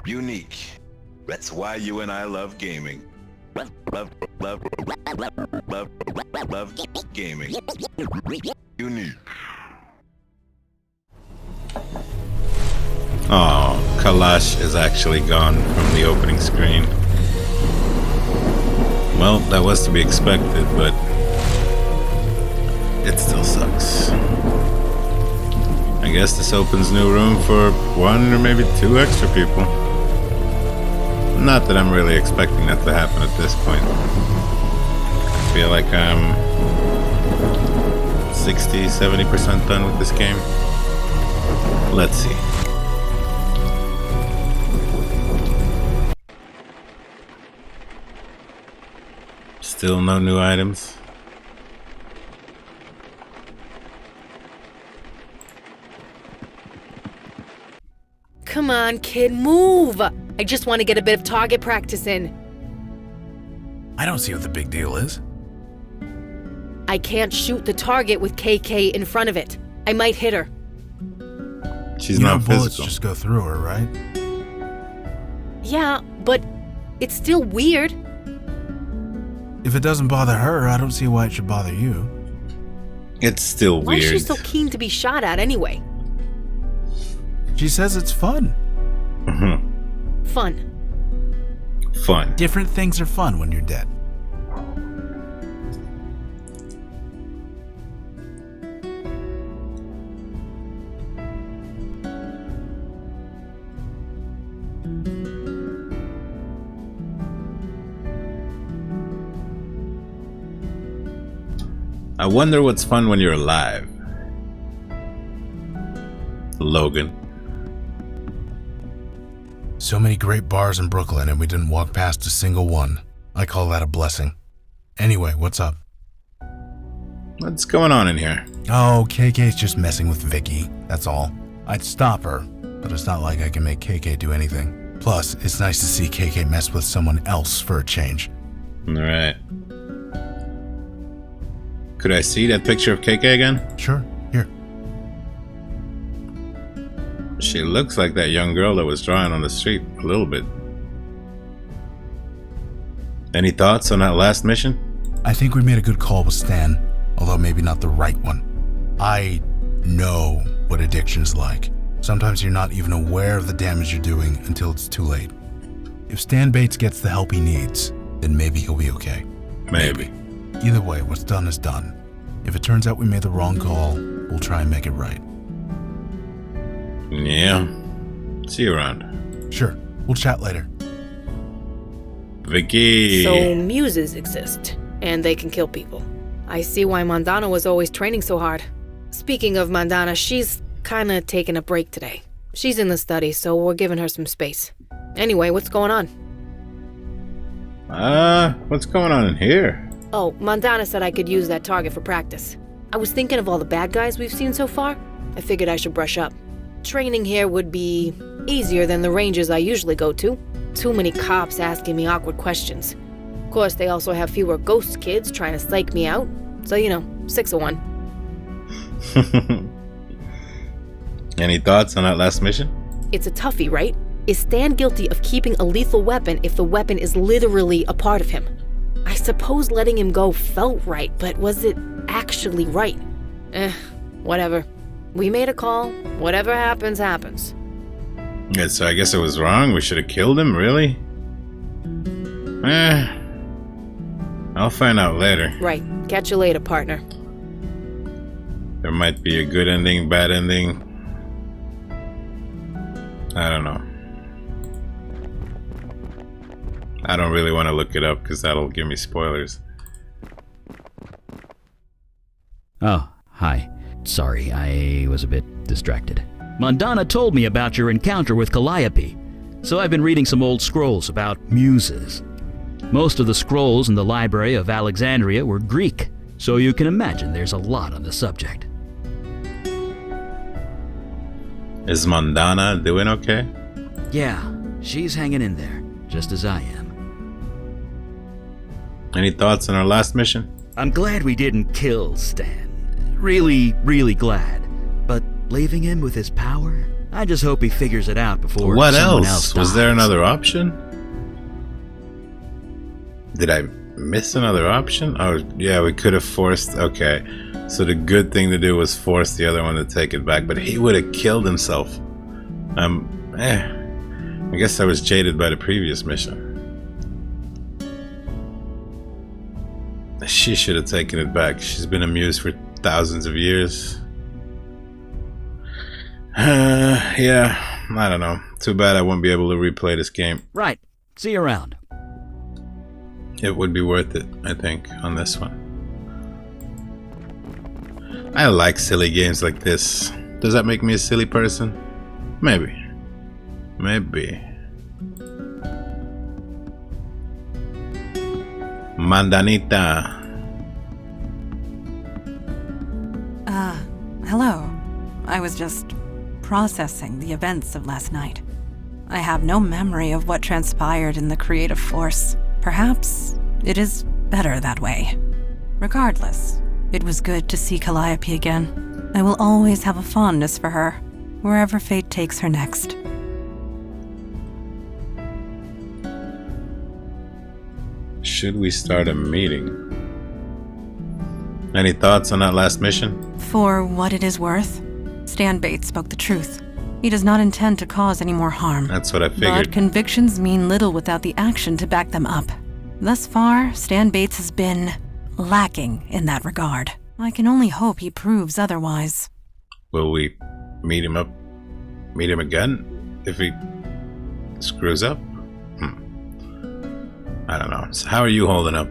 Unique. That's why you and I love gaming. Love gaming. Unique. Oh, Kalash is actually gone from the opening screen. Well, that was to be expected, but it still sucks. I guess this opens new room for 1 or maybe 2 extra people. Not that I'm really expecting that to happen at this point. I feel like I'm 60-70% done with this game. Let's see. Still no new items. Come on, kid, move! I just want to get a bit of target practice in. I don't see what the big deal is. I can't shoot the target with KK in front of it. I might hit her. She's You know not bullets physical. just go through her, right? Yeah, but it's still weird. If it doesn't bother her, I don't see why it should bother you. It's still Why is weird. she so keen to be shot at anyway? She says it's fun. Fun. Fun. Different things are fun when you're dead. I wonder what's fun when you're alive. Logan. So many great bars in Brooklyn and we didn't walk past a single one. I call that a blessing. Anyway, what's up? What's going on in here? Oh, KK's just messing with Vicky, that's all. I'd stop her, but it's not like I can make KK do anything. Plus, it's nice to see KK mess with someone else for a change. Alright. Could I see that picture of KK again? Sure, here. She looks like that young girl that was drawing on the street a little bit. Any thoughts on that last mission? I think we made a good call with Stan, although maybe not the right one. I know what addiction's like. Sometimes you're not even aware of the damage you're doing until it's too late. If Stan Bates gets the help he needs, then maybe he'll be okay. Maybe. Either way, what's done is done. If it turns out we made the wrong call, we'll try and make it right. Yeah. See you around. Sure, we'll chat later. Vicky. So muses exist, and they can kill people. I see why Mandana was always training so hard. Speaking of Mandana, she's kinda taking a break today. She's in the study, so we're giving her some space. Anyway, what's going on? What's going on in here? Oh, Mandana said I could use that target for practice. I was thinking of all the bad guys we've seen so far. I figured I should brush up. Training here would be easier than the ranges I usually go to. Too many cops asking me awkward questions. Of course, they also have fewer ghost kids trying to psych me out. So, 6 of 1. Any thoughts on that last mission? It's a toughie, right? Is Stan guilty of keeping a lethal weapon if the weapon is literally a part of him? I suppose letting him go felt right, but was it actually right? Whatever. We made a call. Whatever happens, happens. Yeah, so I guess it was wrong. We should have killed him, really? I'll find out later. Right. Catch you later, partner. There might be a good ending, bad ending. I don't know. I don't really want to look it up because that'll give me spoilers. Oh, hi. Sorry, I was a bit distracted. Mandana told me about your encounter with Calliope, so I've been reading some old scrolls about muses. Most of the scrolls in the Library of Alexandria were Greek, so you can imagine there's a lot on the subject. Is Mandana doing okay? Yeah, she's hanging in there, just as I am. Any thoughts on our last mission? I'm glad we didn't kill Stan. Really, really glad. But leaving him with his power? I just hope he figures it out before What someone else? else Was there dies. another option? Did I miss another option? Oh, yeah, we could have forced... Okay, so the good thing to do was force the other one to take it back, but he would have killed himself. I guess I was jaded by the previous mission. She should have taken it back. She's been amused for thousands of years. Yeah, I don't know. Too bad I won't be able to replay this game. Right. See you around. It would be worth it, I think, on this one. I like silly games like this. Does that make me a silly person? Maybe. Maybe. Mandanita. Hello. I was just processing the events of last night. I have no memory of what transpired in the creative force. Perhaps it is better that way. Regardless, it was good to see Calliope again. I will always have a fondness for her, wherever fate takes her next. Should we start a meeting? Any thoughts on that last mission? For what it is worth, Stan Bates spoke the truth. He does not intend to cause any more harm. That's what I But figured. convictions mean little without the action to back them up. Thus far, Stan Bates has been lacking in that regard. I can only hope he proves otherwise. Will we meet him up? Meet him again? If he screws up? I don't know. So how are you holding up?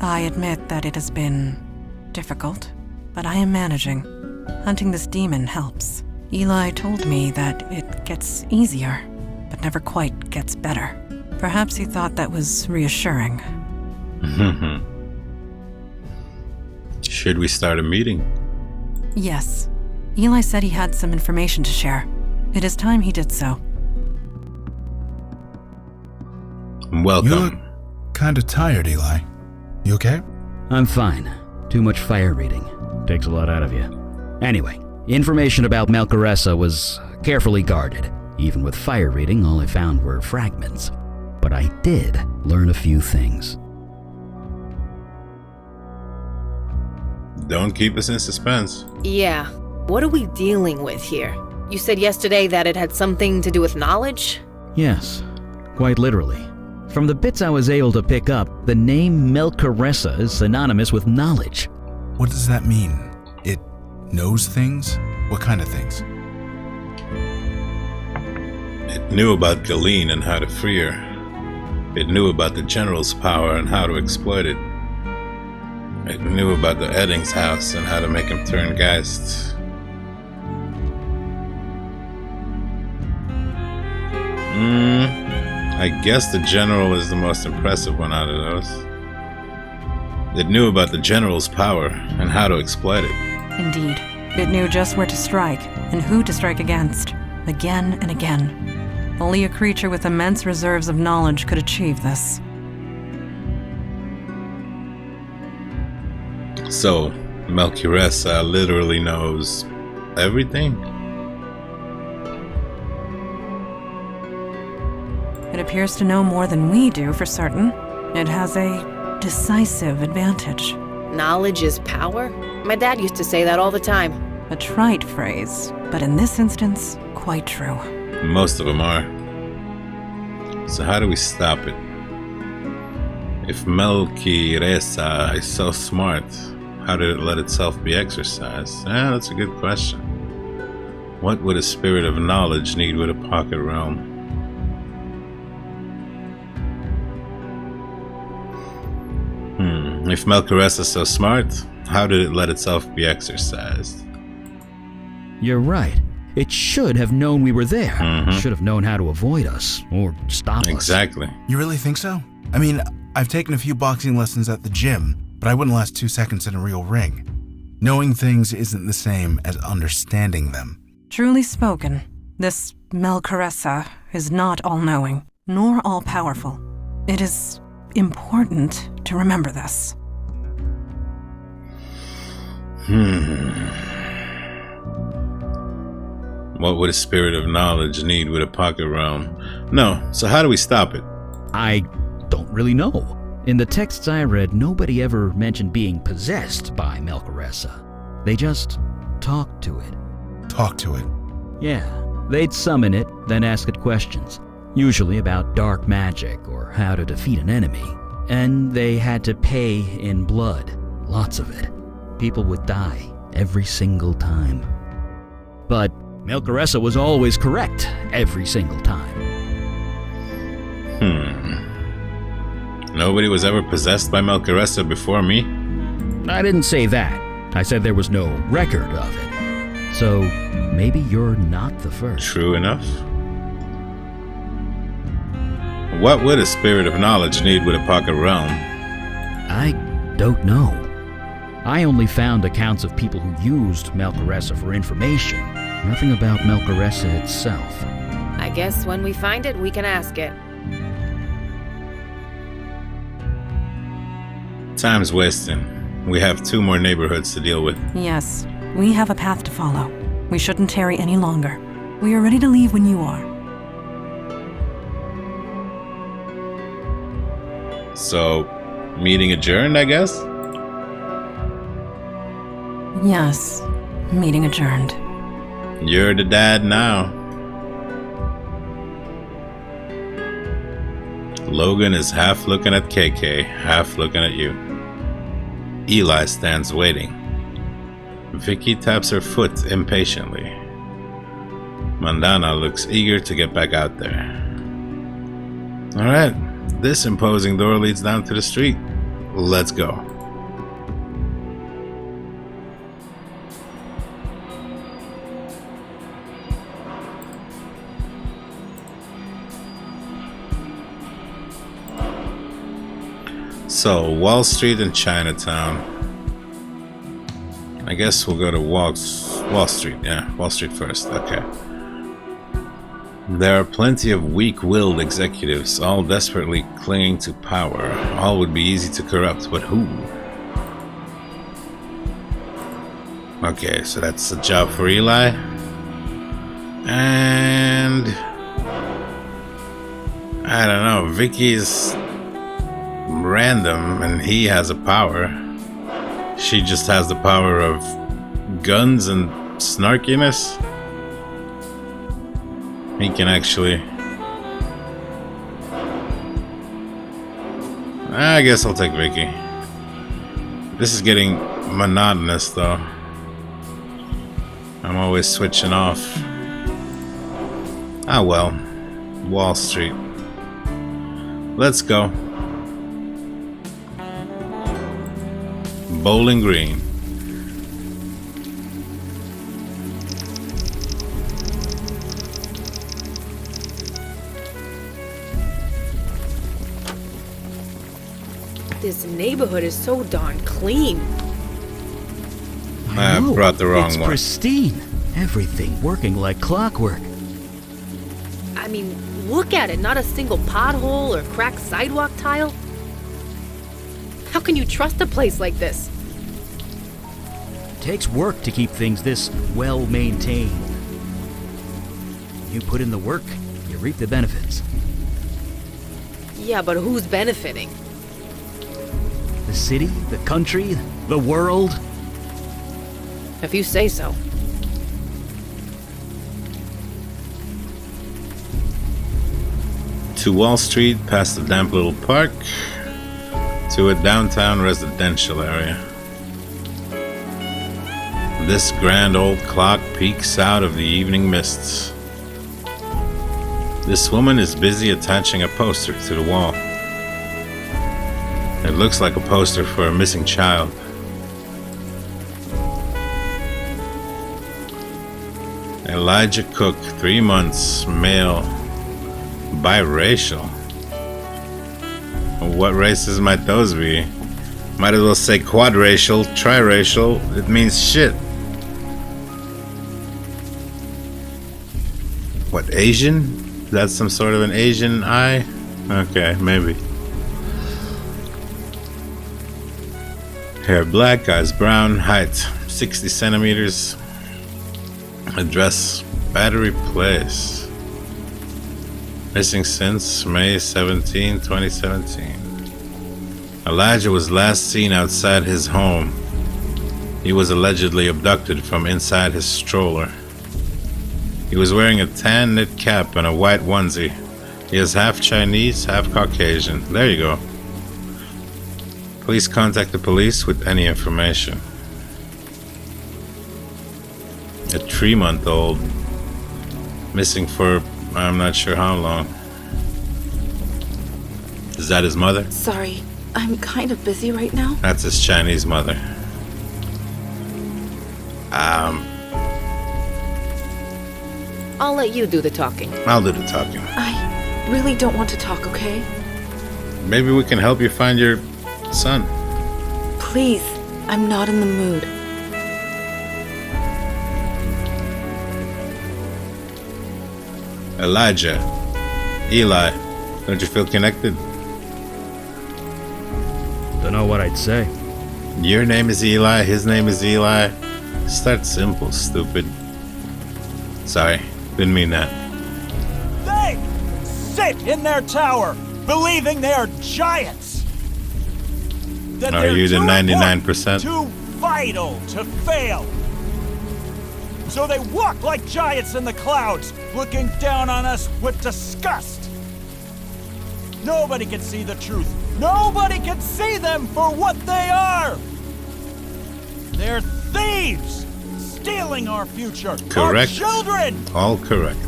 I admit that it has been difficult, but I am managing. Hunting this demon helps. Eli told me that it gets easier, but never quite gets better. Perhaps he thought that was reassuring. Should we start a meeting? Yes. Eli said he had some information to share. It is time he did so. Welcome. You look kind of tired, Eli. You okay? I'm fine. Too much fire reading. Takes a lot out of you. Anyway, information about Melchoressa was carefully guarded. Even with fire reading, all I found were fragments. But I did learn a few things. Don't keep us in suspense. Yeah. What are we dealing with here? You said yesterday that it had something to do with knowledge? Yes, quite literally. From the bits I was able to pick up, the name Melchoressa is synonymous with knowledge. What does that mean? It knows things? What kind of things? It knew about Galeen and how to free her. It knew about the General's power and how to exploit it. It knew about the Eddings house and how to make him turn Geist. I guess the General is the most impressive one out of those. It knew about the General's power and how to exploit it. Indeed. It knew just where to strike and who to strike against, again and again. Only a creature with immense reserves of knowledge could achieve this. So, Melchoressa literally knows everything? It appears to know more than we do for certain. It has a decisive advantage. Knowledge is power? My dad used to say that all the time. A trite phrase, but in this instance, quite true. Most of them are. So how do we stop it? If Melchoressa is so smart, how did it let itself be exercised? That's a good question. What would a spirit of knowledge need with a pocket realm? If Melchoressa is so smart, how did it let itself be exercised? You're right. It should have known we were there. Mhm. Should have known how to avoid us or stop us. Exactly. You really think so? I mean, I've taken a few boxing lessons at the gym, but I wouldn't last 2 seconds in a real ring. Knowing things isn't the same as understanding them. Truly spoken, this Melchoressa is not all-knowing, nor all-powerful. It is important to remember this. What would a spirit of knowledge need with a pocket realm? No, so how do we stop it? I don't really know. In the texts I read, nobody ever mentioned being possessed by Melchoressa. They just talked to it. Talk to it. Yeah, they'd summon it, then ask it questions. Usually about dark magic or how to defeat an enemy. And they had to pay in blood. Lots of it. People would die every single time. But Melchoressa was always correct every single time. Nobody was ever possessed by Melchoressa before me? I didn't say that. I said there was no record of it. So maybe you're not the first. True enough. What would a spirit of knowledge need with a pocket realm? I don't know. I only found accounts of people who used Melchoressa for information. Nothing about Melchoressa itself. I guess when we find it, we can ask it. Time's wasting. We have 2 more neighborhoods to deal with. Yes, we have a path to follow. We shouldn't tarry any longer. We are ready to leave when you are. So, meeting adjourned, I guess? Yes, meeting adjourned. You're the dad now. Logan is half looking at KK, half looking at you. Eli stands waiting. Vicky taps her foot impatiently. Mandana looks eager to get back out there. Alright, this imposing door leads down to the street. Let's go. So, Wall Street and Chinatown. I guess we'll go to Wall Street. Yeah, Wall Street first. Okay. There are plenty of weak-willed executives, all desperately clinging to power. All would be easy to corrupt, but who? Okay, so that's a job for Eli. And I don't know, Vicky's random and he has a power. She just has the power of guns and snarkiness. He can actually... I guess I'll take Vicky. This is getting monotonous though. I'm always switching off. Ah well. Wall Street. Let's go. Bowling Green. This neighborhood is so darn clean. I brought the wrong it's one. Pristine. Everything working like clockwork. I mean, look at it. Not a single pothole or cracked sidewalk tile. How can you trust a place like this? It takes work to keep things this well maintained. You put in the work, you reap the benefits. Yeah, but who's benefiting? The city, the country, the world. If you say so. To Wall Street, past the damp little park, to a downtown residential area. This grand old clock peeks out of the evening mists. This woman is busy attaching a poster to the wall. It looks like a poster for a missing child. Elijah Cook, 3 months, male, biracial. What races might those be? Might as well say quadracial, triracial. It means shit. What, Asian? That's some sort of an Asian eye? Okay, maybe. Hair black, eyes brown, height 60 centimeters. Address Battery Place. Missing since May 17, 2017. Elijah was last seen outside his home. He was allegedly abducted from inside his stroller. He was wearing a tan knit cap and a white onesie. He is half Chinese, half Caucasian. There you go. Please contact the police with any information. A 3-month-old. Missing for I'm not sure how long. Is that his mother? Sorry, I'm kind of busy right now. That's his Chinese mother. I'll let you do the talking. I'll do the talking. I really don't want to talk, okay? Maybe we can help you find your son. Please, I'm not in the mood. Elijah. Eli. Don't you feel connected? Don't know what I'd say. Your name is Eli, his name is Eli. Start simple, stupid. Sorry, didn't mean that. They sit in their tower, believing they are giants. That Are they're you the too 99%? important, too vital to fail. So they walk like giants in the clouds, looking down on us with disgust. Nobody can see the truth. Nobody can see them for what they are. They're thieves, stealing our future, Correct. our children. All correct.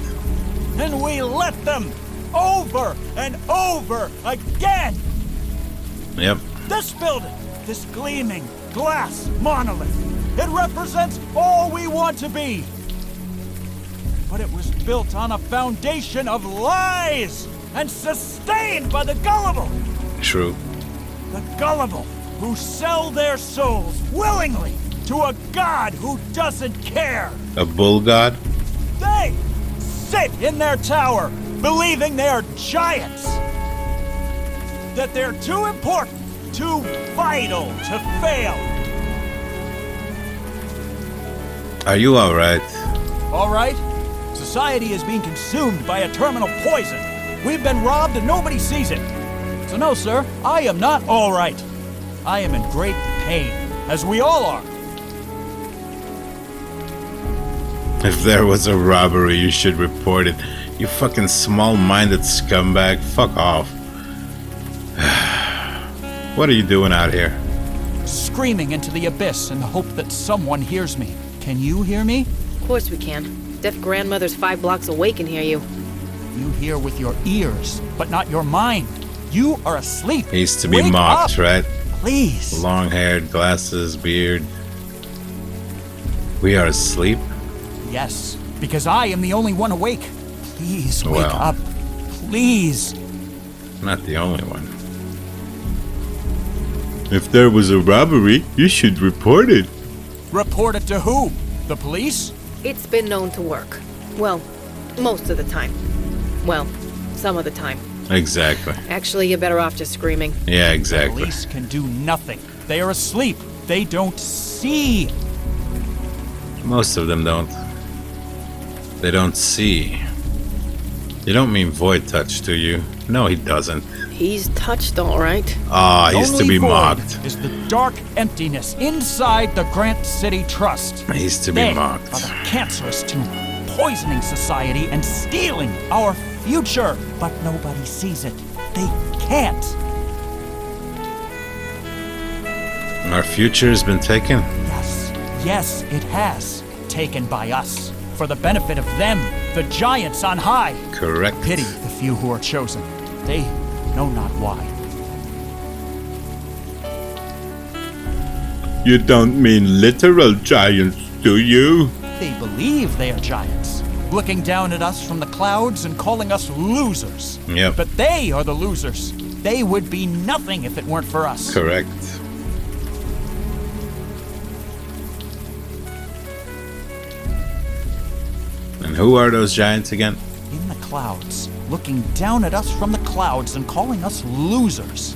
And we let them over and over again. Yep. This building, this gleaming glass monolith, it represents all we want to be. But it was built on a foundation of lies and sustained by the gullible. True. The gullible who sell their souls willingly to a god who doesn't care. A bull god? They sit in their tower, believing they are giants. That they're too important, too vital to fail. Are you alright? All right. Society is being consumed by a terminal poison. We've been robbed and nobody sees it. So no, sir, I am not all right. I am in great pain, as we all are. If there was a robbery, you should report it. You fucking small-minded scumbag. Fuck off. What are you doing out here? Screaming into the abyss in the hope that someone hears me. Can you hear me? Of course we can. Deaf grandmother's 5 blocks away can hear you. You hear with your ears, but not your mind. You are asleep. He's to be Wake mocked, up, right? Please. Long-haired, glasses, beard. We are asleep? Yes, because I am the only one awake. Please wake Well. up. Please. Not the only one. If there was a robbery, you should report it. Report it to who? The police? It's been known to work. Well, most of the time. Well, some of the time. Exactly. Actually, you're better off just screaming. Yeah, The exactly. police can do nothing. They are asleep. They don't see. Most of them don't. They don't see. You don't mean Void touch, do you? No, he doesn't. He's touched all right. Ah, he's to Only be void mocked. is the dark emptiness inside the Grant City Trust. He's to be They mocked. are the cancerous tumor, poisoning society and stealing our future. But nobody sees it. They can't. Our future has been taken? Yes, it has. Taken by us. For the benefit of them, the giants on high. Correct. Pity the few who are chosen. They know not why. You don't mean literal giants, do you? They believe they are giants, looking down at us from the clouds and calling us losers. Yep. But they are the losers. They would be nothing if it weren't for us. Correct. And who are those giants again? In the clouds, looking down at us from the clouds and calling us losers.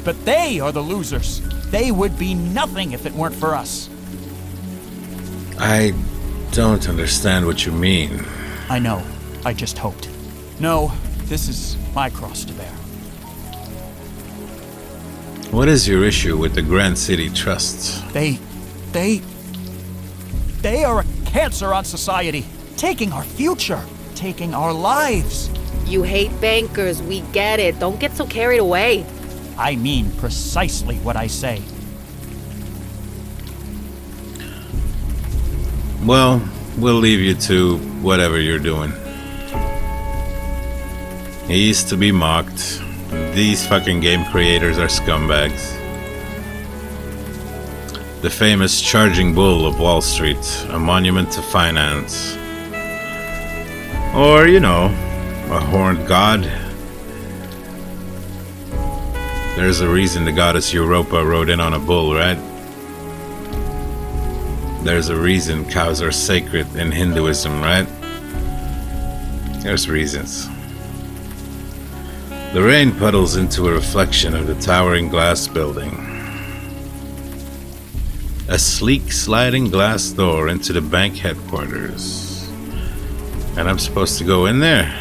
But they are the losers. They would be nothing if it weren't for us. I don't understand what you mean. I know. I just hoped. No, this is my cross to bear. What is your issue with the Grand City Trust? They are a cancer on society, taking our future, taking our lives. You hate bankers, we get it. Don't get so carried away. I mean precisely what I say. Well, we'll leave you to whatever you're doing. He used to be mocked. These fucking game creators are scumbags. The famous Charging Bull of Wall Street, a monument to finance. Or, you know, a horned god. There's a reason the goddess Europa rode in on a bull, right? There's a reason cows are sacred in Hinduism, right? There's reasons. The rain puddles into a reflection of the towering glass building. A sleek sliding glass door into the bank headquarters. And I'm supposed to go in there?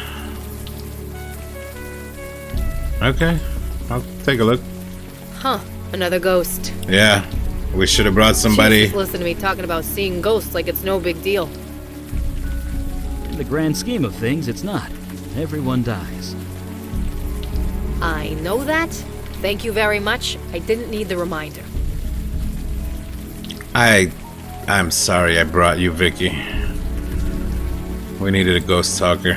Okay, I'll take a look. Huh, another ghost. Yeah, we should have brought somebody. Jesus, listen to me talking about seeing ghosts like it's no big deal. In the grand scheme of things, it's not. Everyone dies. I know that. Thank you very much. I didn't need the reminder. I'm sorry I brought you, Vicky. We needed a ghost talker.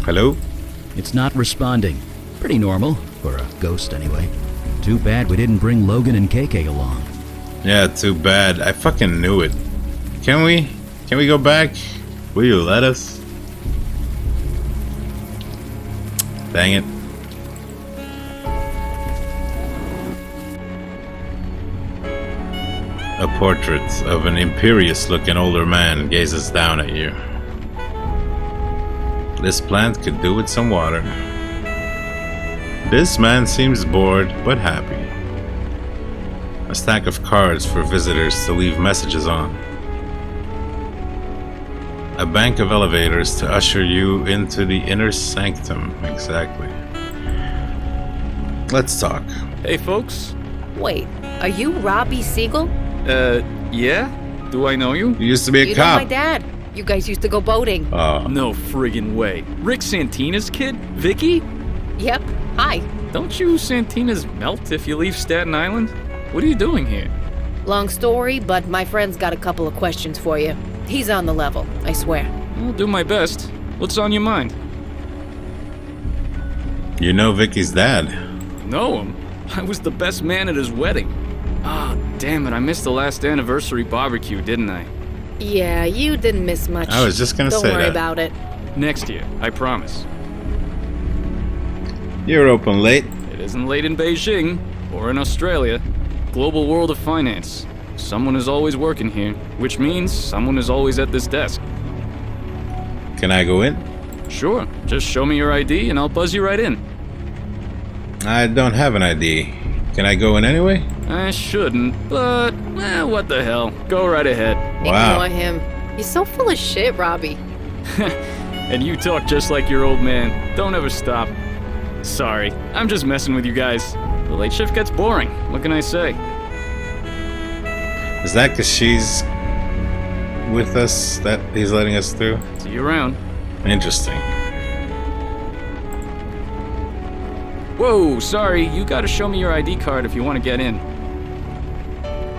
Hello? It's not responding. Pretty normal, for a ghost anyway. Too bad we didn't bring Logan and KK along. Yeah, too bad. I fucking knew it. Can we go back? Will you let us? Dang it. A portrait of an imperious-looking older man gazes down at you. This plant could do with some water. This man seems bored, but happy. A stack of cards for visitors to leave messages on. A bank of elevators to usher you into the inner sanctum. Exactly. Let's talk. Hey, folks. Wait, are you Robbie Siegel? Yeah? Do I know you? You used to be a You cop. know my dad. You guys used to go boating. No friggin' way. Rick Santina's kid? Vicky? Yep. Hi. Don't you Santinas melt if you leave Staten Island? What are you doing here? Long story, but my friend's got a couple of questions for you. He's on the level, I swear. I'll do my best. What's on your mind? You know Vicky's dad. Know him? I was the best man at his wedding. Ah, damn it, I missed the last anniversary barbecue, didn't I? Yeah, you didn't miss much. I was just gonna Don't say worry that. about it. Next year, I promise. You're open late. It isn't late in Beijing, or in Australia. Global world of finance. Someone is always working here, which means someone is always at this desk. Can I go in? Sure, just show me your ID and I'll buzz you right in. I don't have an ID. Can I go in anyway? I shouldn't, but, what the hell. Go right ahead. Wow. Ignore him. He's so full of shit, Robbie. And you talk just like your old man. Don't ever stop. Sorry, I'm just messing with you guys. The late shift gets boring. What can I say? Is that because she's with us that he's letting us through? See you around. Interesting. Whoa, sorry. You gotta show me your ID card if you want to get in.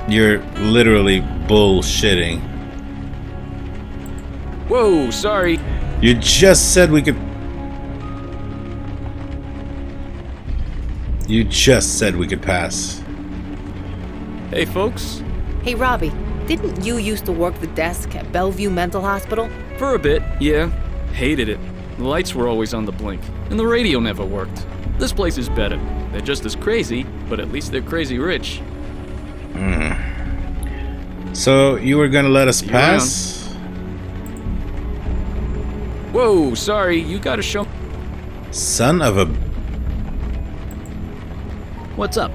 You're literally bullshitting. Whoa, sorry. You just said we could... You just said we could pass. Hey, folks. Hey, Robbie, didn't you used to work the desk at Bellevue Mental Hospital? For a bit, yeah. Hated it. The lights were always on the blink, and the radio never worked. This place is better. They're just as crazy, but at least they're crazy rich. So you were gonna let us See you pass? Whoa, sorry. You gotta show... Son of a... What's up?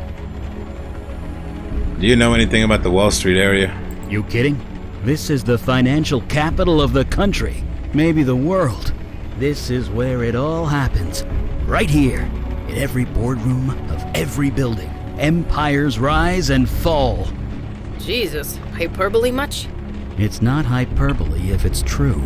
Do you know anything about the Wall Street area? You kidding? This is the financial capital of the country, maybe the world. This is where it all happens. Right here, in every boardroom of every building. Empires rise and fall. Jesus, hyperbole much? It's not hyperbole if it's true.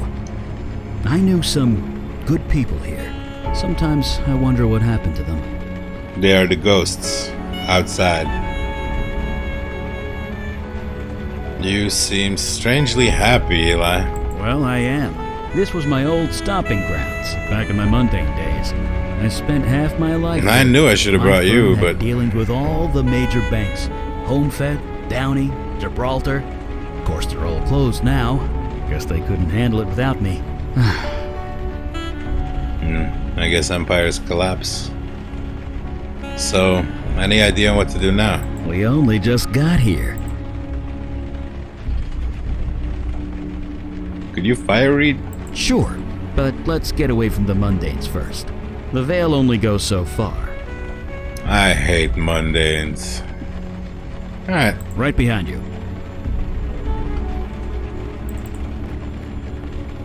I knew some good people here. Sometimes I wonder what happened to them. They are the ghosts outside. You seem strangely happy, Eli. Well, I am. This was my old stomping grounds, back in my mundane days. I spent half my life... And I knew I should have brought you, but... dealings with all the major banks. Homefed, Downey, Gibraltar. Of course, they're all closed now. Guess they couldn't handle it without me. I guess empires collapse. So, any idea what to do now? We only just got here. Could you fire read? Sure, but let's get away from the mundanes first. The veil only goes so far. I hate mundanes. Alright. Right behind you.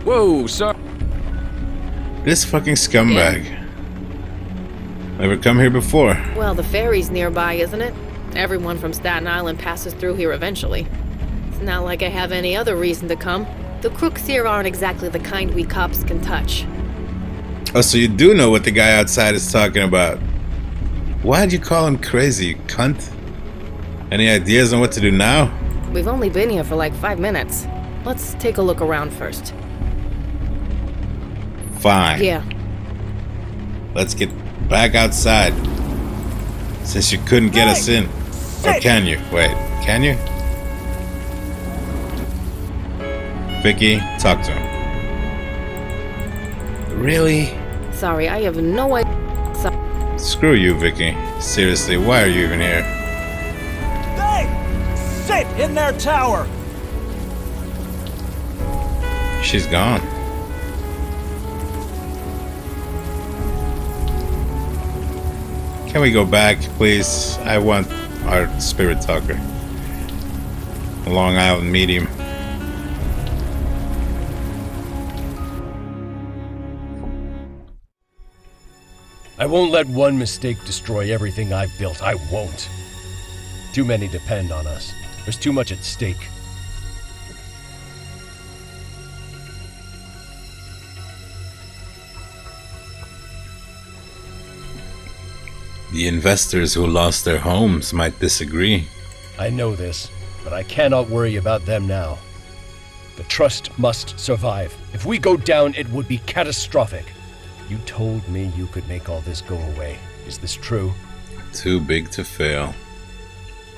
Whoa, sorry. This fucking scumbag. Never come here before. Well, the ferry's nearby, isn't it? Everyone from Staten Island passes through here eventually. It's not like I have any other reason to come. The crooks here aren't exactly the kind we cops can touch. Oh, so you do know what the guy outside is talking about. Why'd you call him crazy, you cunt? Any ideas on what to do now? We've only been here for like 5 minutes. Let's take a look around first. Fine. Yeah. Let's get back outside. Since you couldn't get us in. Or can you? Wait, can you? Vicky, talk to him. Really? Sorry, I have no idea. Screw you, Vicky. Seriously, why are you even here? They sit in their tower. She's gone. Can we go back, please? I want our spirit talker. Long Island medium. I won't let one mistake destroy everything I've built. I won't. Too many depend on us. There's too much at stake. The investors who lost their homes might disagree. I know this, but I cannot worry about them now. The trust must survive. If we go down, it would be catastrophic. You told me you could make all this go away. Is this true? Too big to fail.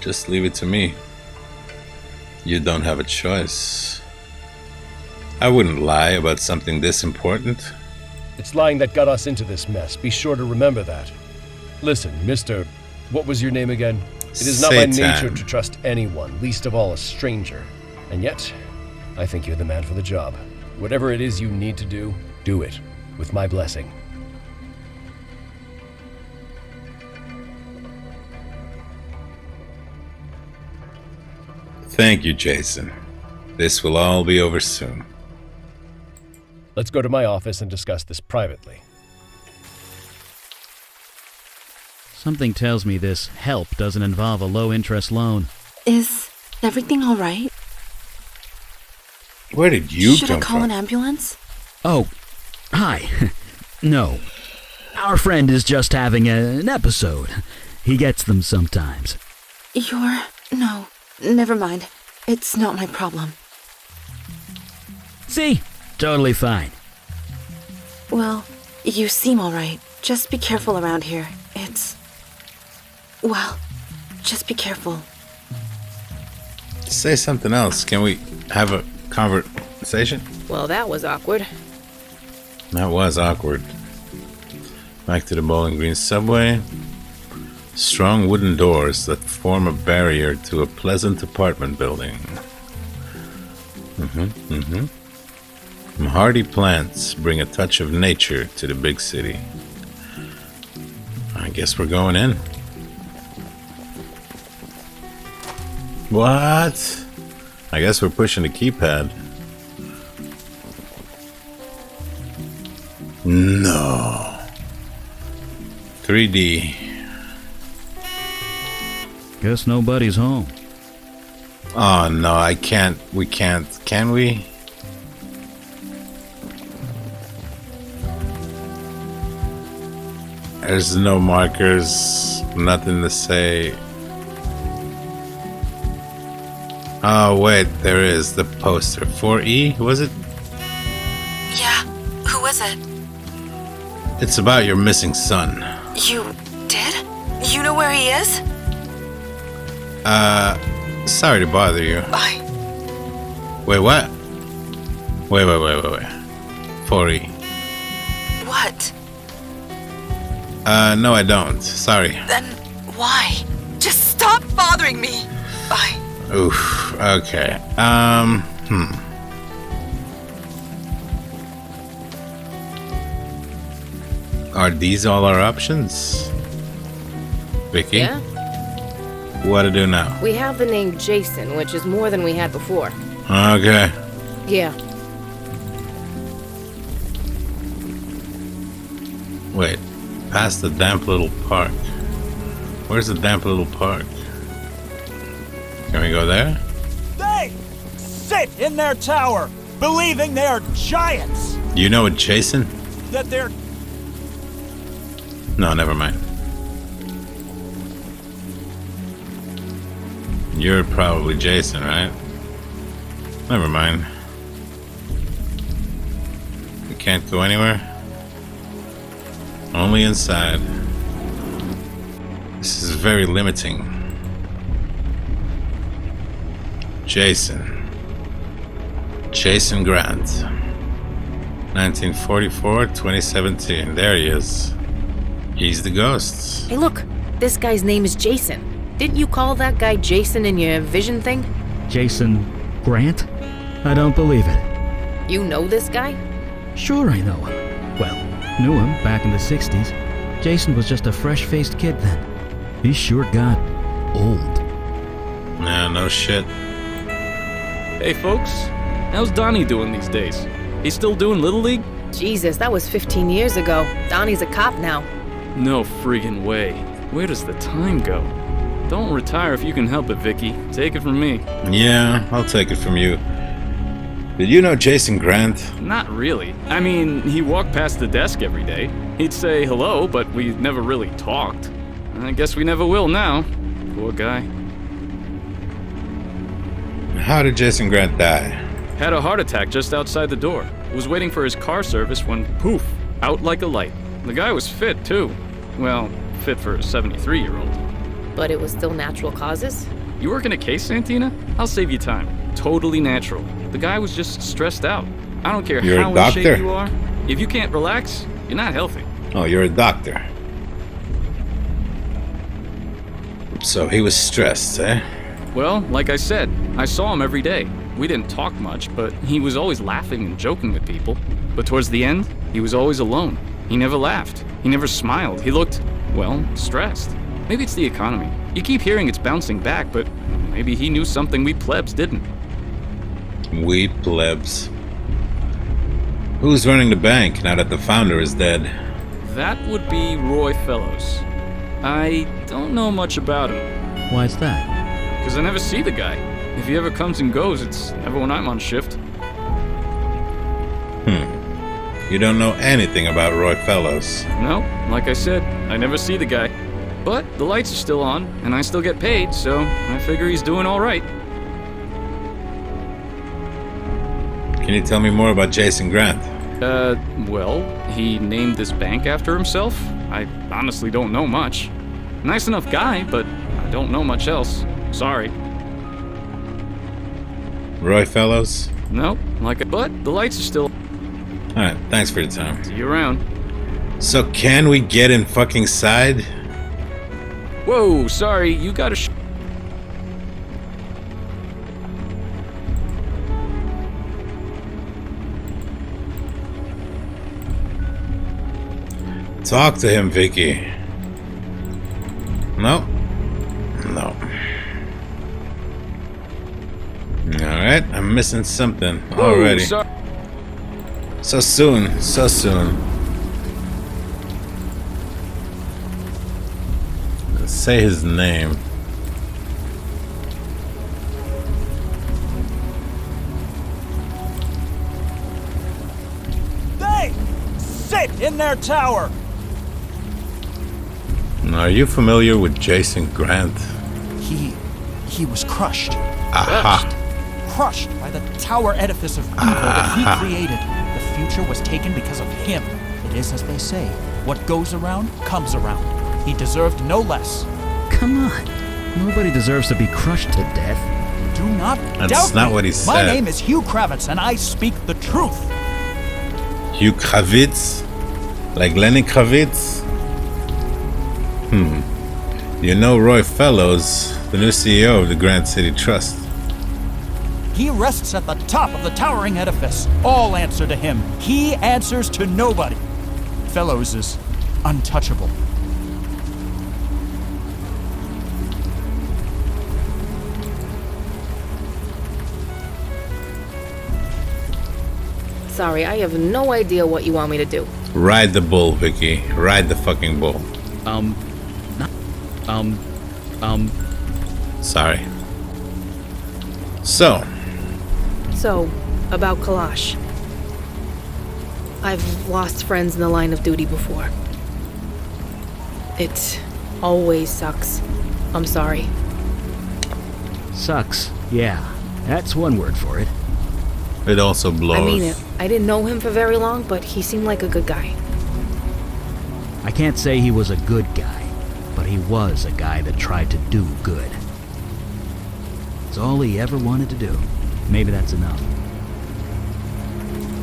Just leave it to me. You don't have a choice. I wouldn't lie about something this important. It's lying that got us into this mess. Be sure to remember that. Listen, Mr. What was your name again? It is not my nature to trust anyone, least of all a stranger. And yet, I think you're the man for the job. Whatever it is you need to do, do it. With my blessing. Thank you, Jason. This will all be over soon. Let's go to my office and discuss this privately. Something tells me this help doesn't involve a low-interest loan. Is everything all right? Where did you Should come I call from? an ambulance? Oh, hi. No. Our friend is just having an episode. He gets them sometimes. No, never mind. It's not my problem. See? Totally fine. Well, you seem all right. Just be careful around here. Well, just be careful. Say something else. Can we have a conversation? Well, that was awkward. That was awkward. Back to the Bowling Green subway. Strong wooden doors that form a barrier to a pleasant apartment building. Hardy plants bring a touch of nature to the big city. I guess we're going in. What? I guess we're pushing the keypad. No. 3D. Guess nobody's home. Oh no, I can't. We can't. Can we? There's no markers, nothing to say. Oh wait, there is the poster. 4E, was it? Yeah, who was it? It's about your missing son. You did? You know where he is? Sorry to bother you. Wait, what? Wait. 4E. What? No, I don't. Sorry. Then why? Just stop bothering me. Bye. Oof. Okay. Are these all our options? Vicky? Yeah? What to do now? We have the name Jason, which is more than we had before. Okay. Yeah. Wait. Past the damp little park. Where's the damp little park? Can we go there? They sit in their tower, believing they're giants. You know what, Jason? That they're... No, never mind. You're probably Jason, right? Never mind. We can't go anywhere? Only inside. This is very limiting. Jason Grant. 1944, 2017. There he is. He's the ghost. Hey, look. This guy's name is Jason. Didn't you call that guy Jason in your vision thing? Jason Grant? I don't believe it. You know this guy? Sure I know him. Well, knew him back in the 60s. Jason was just a fresh-faced kid then. He sure got old. Nah, no shit. Hey folks, how's Donnie doing these days? He's still doing Little League? Jesus, that was 15 years ago. Donnie's a cop now. No friggin' way. Where does the time go? Don't retire if you can help it, Vicky. Take it from me. Yeah, I'll take it from you. Did you know Jason Grant? Not really. I mean, he walked past the desk every day. He'd say hello, but we never really talked. I guess we never will now. Poor guy. How did Jason Grant die? Had a heart attack just outside the door. Was waiting for his car service when, poof, out like a light. The guy was fit, too. Well, fit for a 73-year-old. But it was still natural causes? You work in a case, Santina? I'll save you time. Totally natural. The guy was just stressed out. I don't care You're how in shape you are. If you can't relax, you're not healthy. Oh, you're a doctor. So he was stressed, eh? Well, like I said, I saw him every day. We didn't talk much, but he was always laughing and joking with people. But towards the end, he was always alone. He never laughed. He never smiled. He looked, well, stressed. Maybe it's the economy. You keep hearing it's bouncing back, but maybe he knew something we plebs didn't. We plebs. Who's running the bank now that the founder is dead? That would be Roy Fellows. I don't know much about him. Why's that? Because I never see the guy. If he ever comes and goes, it's never when I'm on shift. You don't know anything about Roy Fellows. No, like I said, I never see the guy. But the lights are still on, and I still get paid, so I figure he's doing all right. Can you tell me more about Jason Grant? Well, he named this bank after himself. I honestly don't know much. Nice enough guy, but I don't know much else. Sorry. Roy Fellows? No, but the lights are still... Alright, thanks for your time. See you around. So can we get in fucking side? Whoa, sorry, you gotta Talk to him, Vicky. No. No. Alright. Alright, I'm missing something already. So soon, so soon. Let's say his name. They sit in their tower. Are you familiar with Jason Grant? He was crushed. Aha. Crushed by the tower edifice of evil that he created. The future was taken because of him. It is as they say, what goes around comes around. He deserved no less. Come on. Nobody deserves to be crushed to death. Do not doubt That's not me. what he said. My name is Hugh Kravitz, and I speak the truth. Hugh Kravitz? Like Lenny Kravitz? You know Roy Fellows, the new CEO of the Grand City Trust. He rests at the top of the towering edifice. All answer to him. He answers to nobody. Fellows is untouchable. Sorry, I have no idea what you want me to do. Ride the bull, Vicky. Ride the fucking bull. Sorry. So, about Kalash. I've lost friends in the line of duty before. It always sucks. I'm sorry. Sucks. Yeah, that's one word for it. it also blows. I mean it. I didn't know him for very long, but he seemed like a good guy. I can't say he was a good guy, but he was a guy that tried to do good. It's all he ever wanted to do. Maybe that's enough.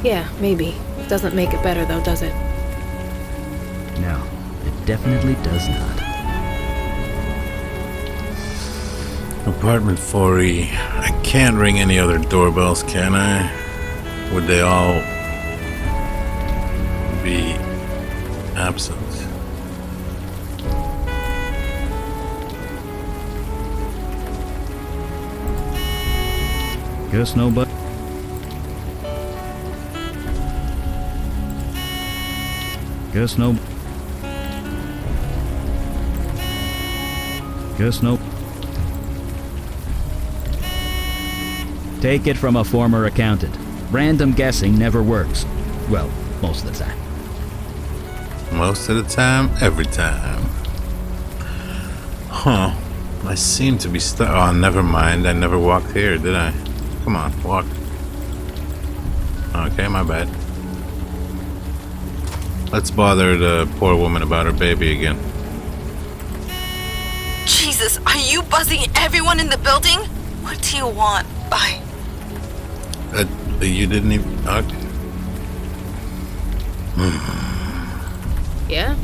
Yeah, maybe. Doesn't make it better though, does it? No, it definitely does not. Apartment 4E. I can't ring any other doorbells, can I? Would they all be absent? Guess nobody. Guess no. Guess no. Take it from a former accountant. Random guessing never works. Well, most of the time. Most of the time, every time. Huh. I seem to be stuck. Oh, never mind. I never walked here, did I? Come on, walk. Okay, my bad. Let's bother the poor woman about her baby again. Jesus, are you buzzing everyone in the building? What do you want? Bye. You didn't even... Okay. Yeah?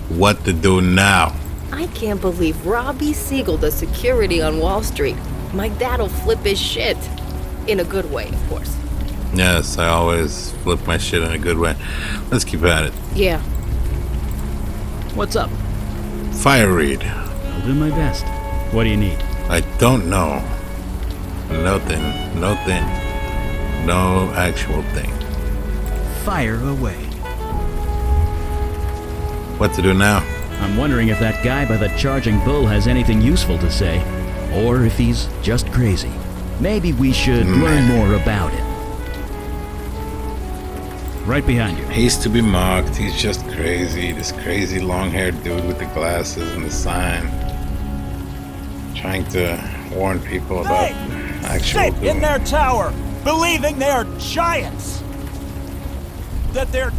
What to do now? I can't believe Robbie Siegel does security on Wall Street. My dad'll flip his shit. In a good way, of course. Yes, I always flip my shit in a good way. Let's keep at it. Yeah. What's up? Fire read. I'll do my best. What do you need? I don't know. Nothing. No actual thing. Fire away. What to do now? I'm wondering if that guy by the charging bull has anything useful to say. Or if he's just crazy. Maybe we should learn more about it. Right behind you. He's to be mocked. He's just crazy. This crazy long-haired dude with the glasses and the sign. Trying to warn people about actual sit doom. in their tower, believing they're giants. That they're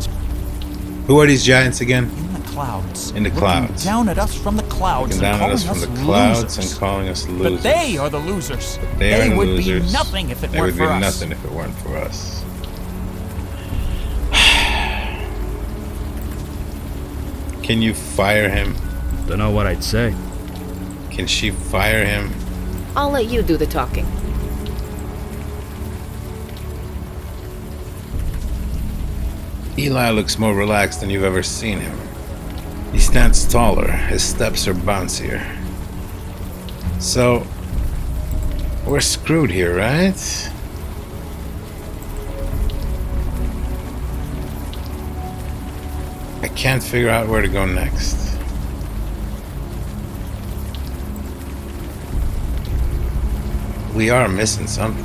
Who are these giants again? in the clouds. In the looking clouds. down at us from the clouds Looking and down at calling us from the us clouds losers. and calling us losers. But they are the losers. They are would losers. be nothing if it They weren't would be for us. nothing if it weren't for us. Can you fire him? Don't know what I'd say. Can she fire him? I'll let you do the talking. Eli looks more relaxed than you've ever seen him. He stands taller, his steps are bouncier. So, we're screwed here, right? I can't figure out where to go next. We are missing something.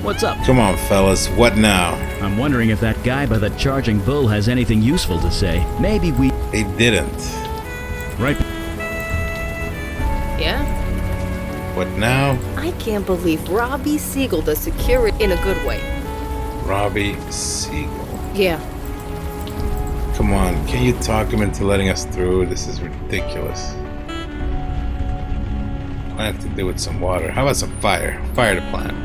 What's up? Come on, fellas. What now? I'm wondering if that guy by the charging bull has anything useful to say. Maybe we... He didn't. Right. Yeah? What now? I can't believe Robbie Siegel does security in a good way. Robbie Siegel. Yeah. Come on, can you talk him into letting us through? This is ridiculous. I have to do with some water. How about some fire? Fire to plant.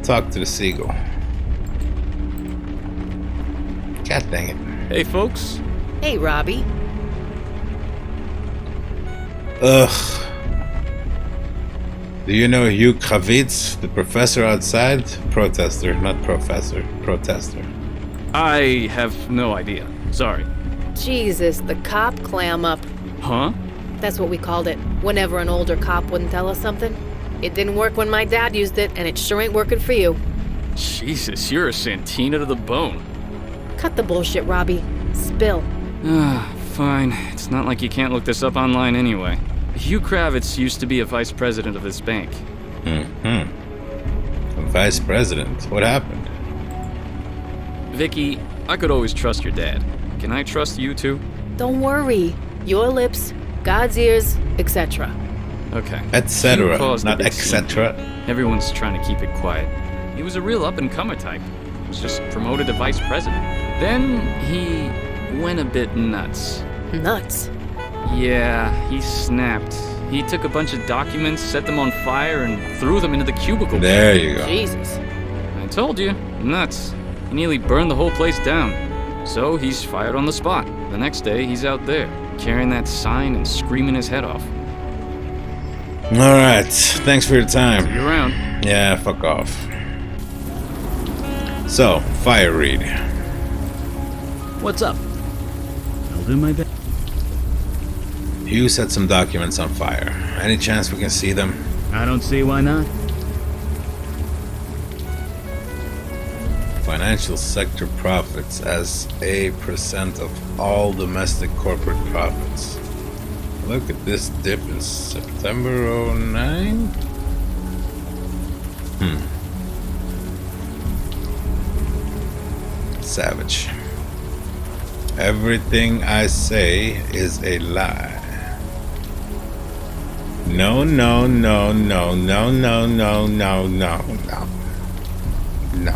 Talk to the seagull. God dang it. Hey, folks. Hey, Robbie. Ugh. Do you know Hugh Kravitz, the professor outside? Protester, not professor. Protester. I have no idea. Sorry. Jesus, the cop clam up. Huh? That's what we called it. Whenever an older cop wouldn't tell us something. It didn't work when my dad used it, and it sure ain't working for you. Jesus, you're a Santina to the bone. Cut the bullshit, Robbie. Spill. Fine. It's not like you can't look this up online anyway. Hugh Kravitz used to be a vice president of this bank. A vice president? What happened? Vicky, I could always trust your dad. Can I trust you too? Don't worry. Your lips, God's ears, etc. Okay. Etc. Hugh caused the Not big etc. scene. Everyone's trying to keep it quiet. He was a real up-and-comer type. Was just promoted to vice president. Then he went a bit nuts. Nuts? Yeah, he snapped. He took a bunch of documents, set them on fire, and threw them into the cubicle. There you go. Jesus. I told you, nuts. He nearly burned the whole place down. So he's fired on the spot. The next day, he's out there, carrying that sign and screaming his head off. Alright, thanks for your time. See you around. Yeah, fuck off. So, fire read. What's up? I'll do my best. You set some documents on fire. Any chance we can see them? I don't see why not. Financial sector profits as a % of all domestic corporate profits. Look at this dip in September 09? Savage. Everything I say is a lie. No, no, no, no, no, no, no, no, no, no. No.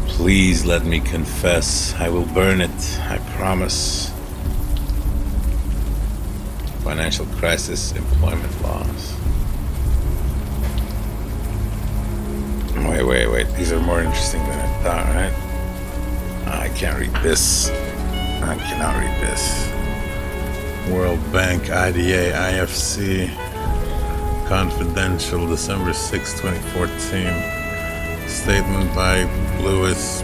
Please let me confess. I will burn it. I promise. Financial crisis, employment loss. Wait. These are more interesting than I thought, right? I can't read this. I cannot read this. World Bank, IDA, IFC, confidential, December 6, 2014. Statement by Lewis.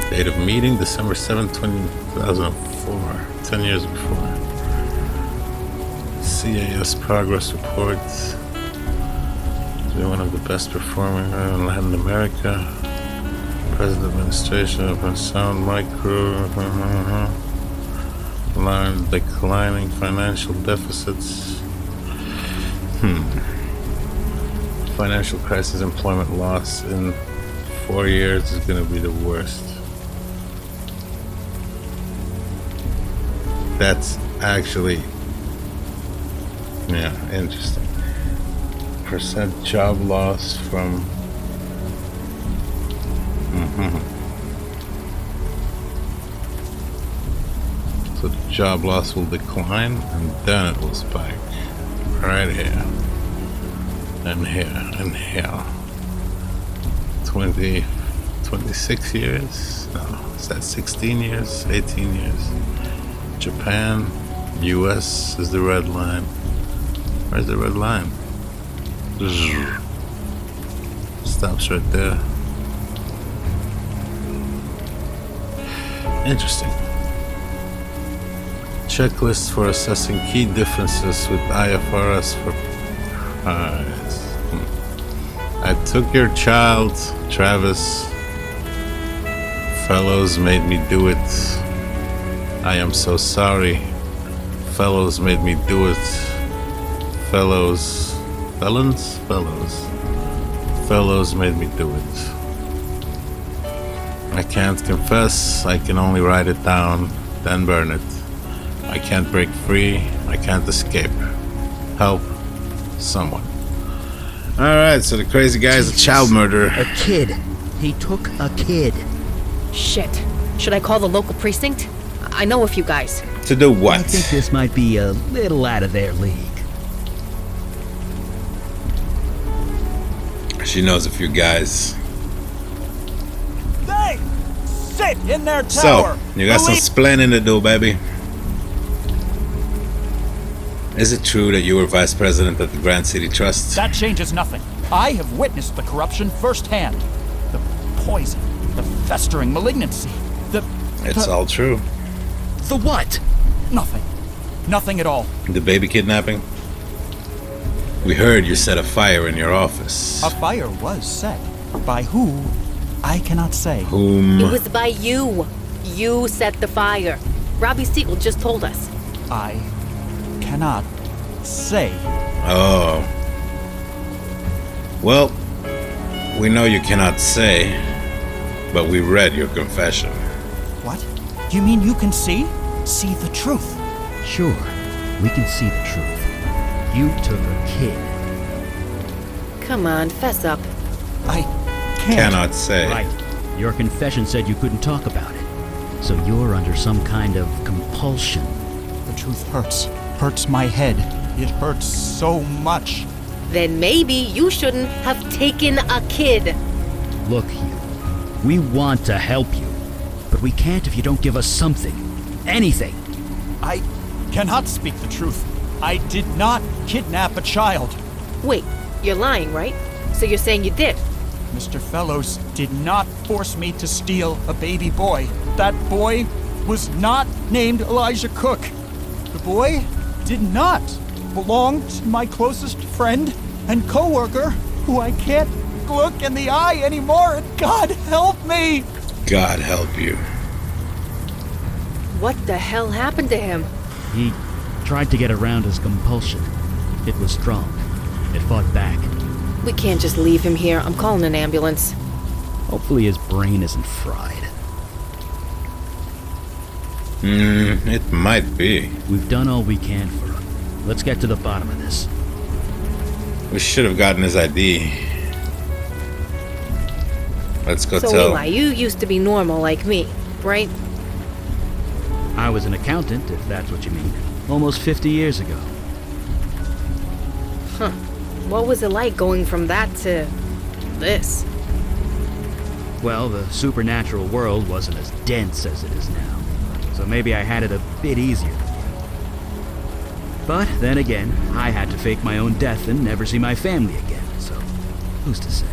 Date of meeting, December 7, 2004. 10 years before. CAS progress reports. One of the best performing in Latin America. Present administration of a sound micro. Learned declining financial deficits. Financial crisis, employment loss in 4 years is going to be the worst. That's actually, interesting. % job loss from so the job loss will decline and then it will spike right here and here and here. 26 years? No, is that 16 years? 18 years? Japan, US is the red line. Where's the red line? Stops right there. Interesting. checklist for assessing key differences with IFRS for price. I took your child, Travis. Fellows made me do it. I am so sorry. Fellows made me do it. Fellows made me do it. I can't confess, I can only write it down, then burn it. I can't break free, I can't escape. Help someone. Alright, so the crazy guy is a child murderer. A kid. He took a kid. Shit. Should I call the local precinct? I know a few guys. To do what? I think this might be a little out of their league. She knows a few guys. They sit in their tower. So, you got some splaining to do, baby. Is it true that you were vice president at the Grand City Trust? That changes nothing. I have witnessed the corruption firsthand. The poison, the festering malignancy, It's all true. The what? Nothing. Nothing at all. The baby kidnapping? We heard you set a fire in your office. A fire was set. By who, I cannot say. Whom? It was by you. You set the fire. Robbie Siegel just told us. I cannot say. Oh. Well, we know you cannot say, but we read your confession. What? You mean you can see? See the truth? Sure, we can see the truth. You took a kid. Come on, fess up. I can't. Cannot say. Right. Your confession said you couldn't talk about it. So you're under some kind of compulsion. The truth hurts. Hurts my head. It hurts so much. Then maybe you shouldn't have taken a kid. Look, Hugh, we want to help you, but we can't if you don't give us something. Anything. I cannot speak the truth. I did not kidnap a child. Wait, you're lying, right? So you're saying you did? Mr. Fellows did not force me to steal a baby boy. That boy was not named Elijah Cook. The boy did not belong to my closest friend and coworker, who I can't look in the eye anymore, and God help me! God help you. What the hell happened to him? He tried to get around his compulsion. It was strong. It fought back. We can't just leave him here. I'm calling an ambulance. Hopefully his brain isn't fried. It might be. We've done all we can for him. Let's get to the bottom of this. We should have gotten his ID. Let's go So tell. Eli, you used to be normal like me, right? I was an accountant, if that's what you mean. Almost 50 years ago. Huh. What was it like going from that to this? Well, the supernatural world wasn't as dense as it is now. So maybe I had it a bit easier. But then again, I had to fake my own death and never see my family again, so who's to say?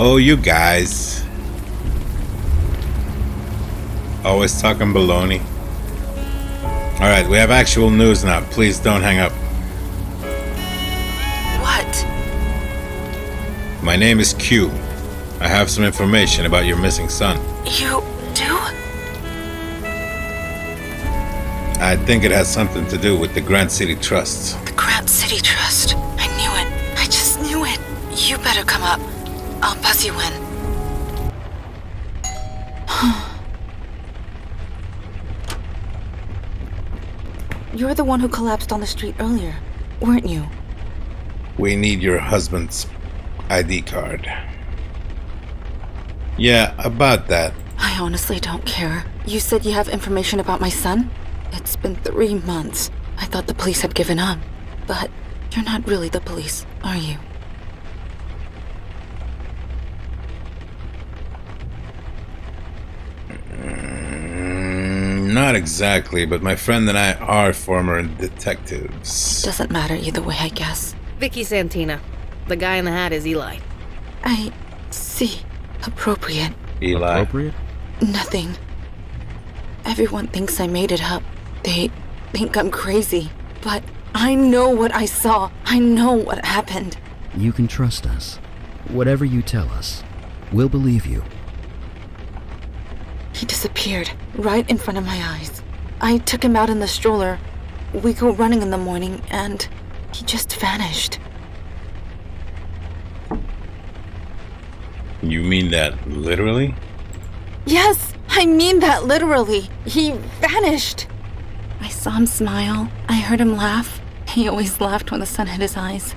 Oh, you guys. Always talking baloney. Alright, we have actual news now. Please don't hang up. What? My name is Q. I have some information about your missing son. You do? I think it has something to do with the Grand City Trust. The Grand City Trust. I knew it. I just knew it. You better come up. I'll buzz you in. You're the one who collapsed on the street earlier, weren't you? We need your husband's ID card. Yeah, about that. I honestly don't care. You said you have information about my son? It's been 3 months. I thought the police had given up. But you're not really the police, are you? Not exactly, but my friend and I are former detectives. Doesn't matter either way, I guess. Vicky Santina. The guy in the hat is Eli. I see. Appropriate. Eli. Appropriate? Nothing. Everyone thinks I made it up. They think I'm crazy. But I know what I saw. I know what happened. You can trust us. Whatever you tell us, we'll believe you. He disappeared right in front of my eyes. I took him out in the stroller. We go running in the morning, and he just vanished. You mean that literally? Yes, I mean that literally. He vanished. I saw him smile. I heard him laugh. He always laughed when the sun hit his eyes.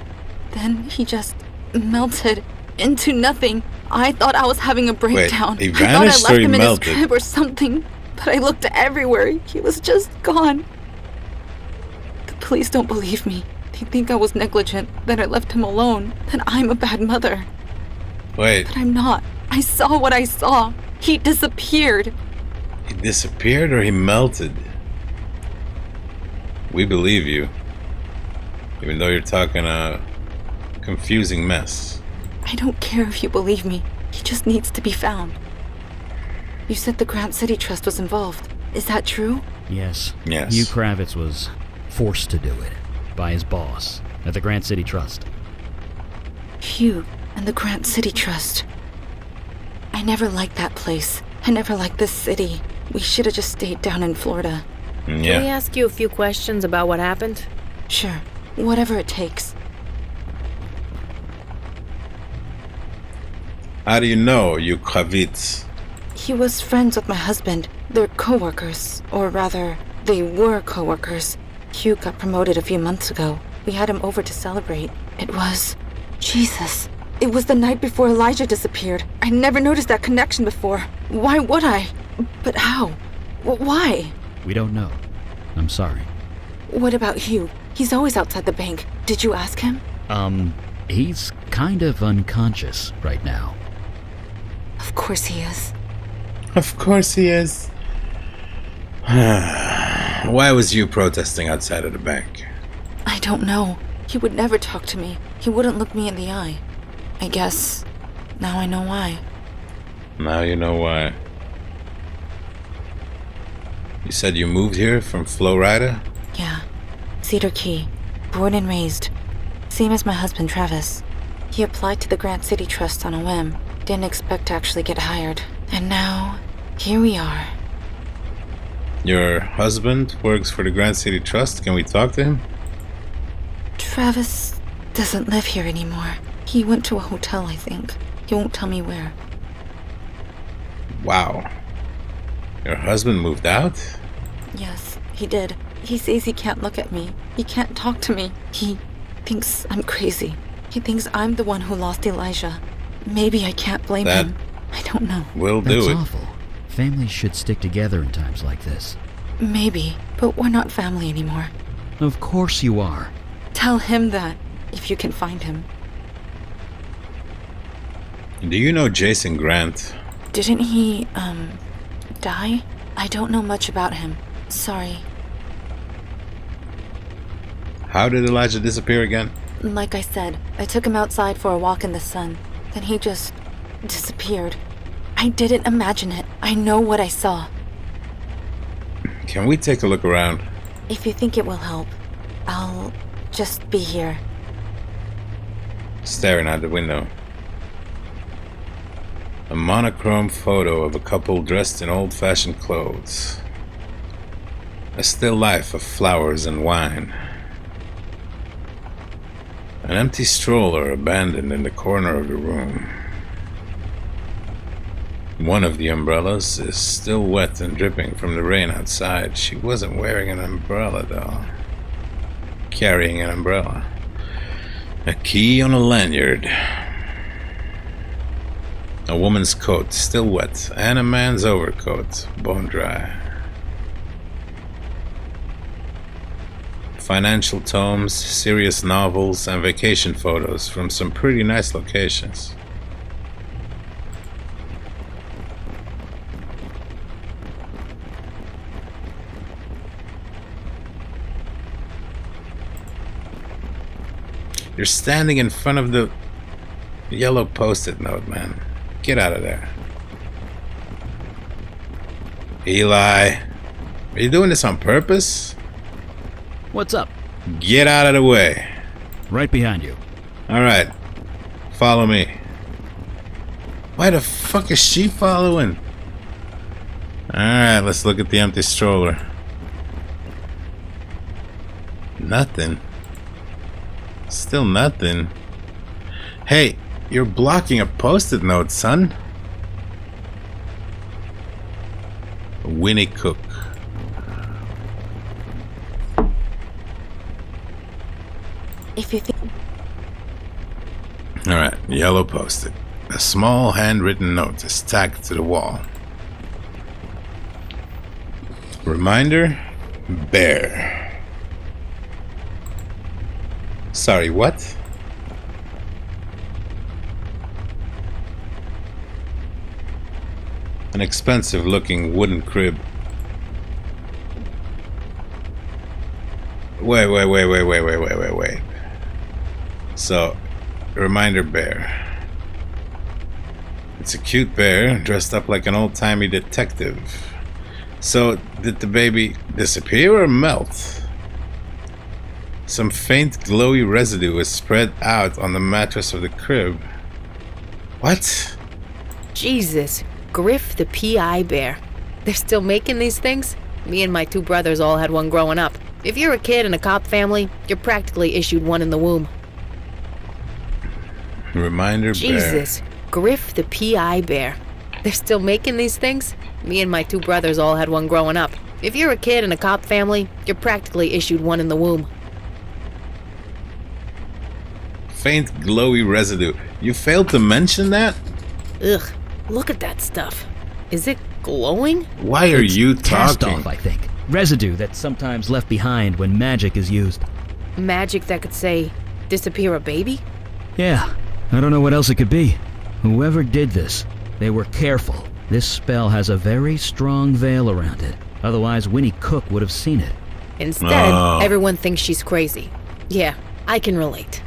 Then he just melted into nothing. I thought I was having a breakdown. Wait, he I thought I vanished left or he him in his melted? crib or something. But I looked everywhere. He was just gone. The police don't believe me. They think I was negligent, that I left him alone, that I'm a bad mother. Wait, But I'm not. I saw what I saw. He disappeared. he disappeared or he melted? We believe you. Even though you're talking a confusing mess. I don't care if you believe me. He just needs to be found. You said the Grant City Trust was involved. Is that true? Yes. Yes. Hugh Kravitz was forced to do it by his boss at the Grant City Trust. Hugh and the Grant City Trust. I never liked that place. I never liked this city. We should have just stayed down in Florida. Can we Yeah. ask you a few questions about what happened? Sure, whatever it takes. How do you know you Kravitz? He was friends with my husband. They're co-workers. Or rather, they were co-workers. Hugh got promoted a few months ago. We had him over to celebrate. It was... Jesus. It was the night before Elijah disappeared. I never noticed that connection before. Why would I? But how? Why? We don't know. I'm sorry. What about Hugh? He's always outside the bank. Did you ask him? He's kind of unconscious right now. Of course he is. Of course he is. Why was you protesting outside of the bank? I don't know. He would never talk to me. He wouldn't look me in the eye. I guess now I know why. Now you know why. You said you moved here from Florida? Yeah. Cedar Key. Born and raised. Same as my husband, Travis. He applied to the Grant City Trust on a whim. Didn't expect to actually get hired. And now, here we are. Your husband works for the Grant City Trust? Can we talk to him? Travis doesn't live here anymore. He went to a hotel, I think. He won't tell me where. Wow. Your husband moved out? Yes, he did. He says he can't look at me. He can't talk to me. He thinks I'm crazy. He thinks I'm the one who lost Elijah. Maybe I can't blame That- him. I don't know. We'll do That's it. awful. Families should stick together in times like this. Maybe, but we're not family anymore. Of course you are. Tell him that, if you can find him. Do you know Jason Grant? Didn't he, die? I don't know much about him. Sorry. How did Elijah disappear again? Like I said, I took him outside for a walk in the sun. Then he just disappeared. I didn't imagine it. I know what I saw. Can we take a look around? If you think it will help, I'll just be here. Staring out the window. A monochrome photo of a couple dressed in old-fashioned clothes. A still life of flowers and wine. An empty stroller abandoned in the corner of the room. One of the umbrellas is still wet and dripping from the rain outside. She wasn't wearing an umbrella, though. Carrying an umbrella. A key on a lanyard. A woman's coat, still wet, and a man's overcoat, bone dry. Financial tomes, serious novels, and vacation photos from some pretty nice locations. You're standing in front of the yellow post-it note, man. Get out of there. Eli, are you doing this on purpose? What's up? Get out of the way. Right behind you. Alright. Follow me. Why the fuck is she following? Alright, let's look at the empty stroller. Nothing. Still nothing. Hey, you're blocking a post-it note, son. Winnie Cook. If you think... Alright, yellow post-it. A small handwritten note is tacked to the wall. Reminder, bear. Sorry, what? An expensive looking wooden crib. Wait. So, reminder bear. It's a cute bear dressed up like an old-timey detective. So, did the baby disappear or melt? Some faint glowy residue is spread out on the mattress of the crib. What? Jesus, Griff the PI bear. They're still making these things? Me and my two brothers all had one growing up. If you're a kid in a cop family, you're practically issued one in the womb. Reminder Jesus, bear. Griff the PI bear. They're still making these things? Me and my two brothers all had one growing up. If you're a kid in a cop family, you're practically issued one in the womb. Faint glowy residue. You failed to mention that? Ugh, look at that stuff. Is it glowing? Why are you Cast talking? off, I think. Residue that's sometimes left behind when magic is used. Magic that could say, disappear a baby? Yeah, I don't know what else it could be. Whoever did this, they were careful. This spell has a very strong veil around it. Otherwise, Winnie Cook would have seen it. Instead, everyone thinks she's crazy. Yeah, I can relate.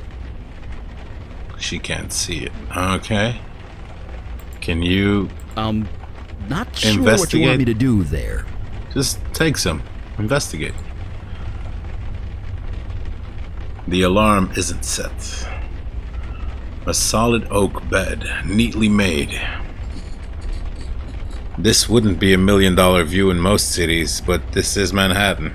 She can't see it. Okay. Can you... Not sure what you want me to do there. Just take some. Investigate. The alarm isn't set. A solid oak bed, neatly made. This wouldn't be $1 million view in most cities, but this is Manhattan.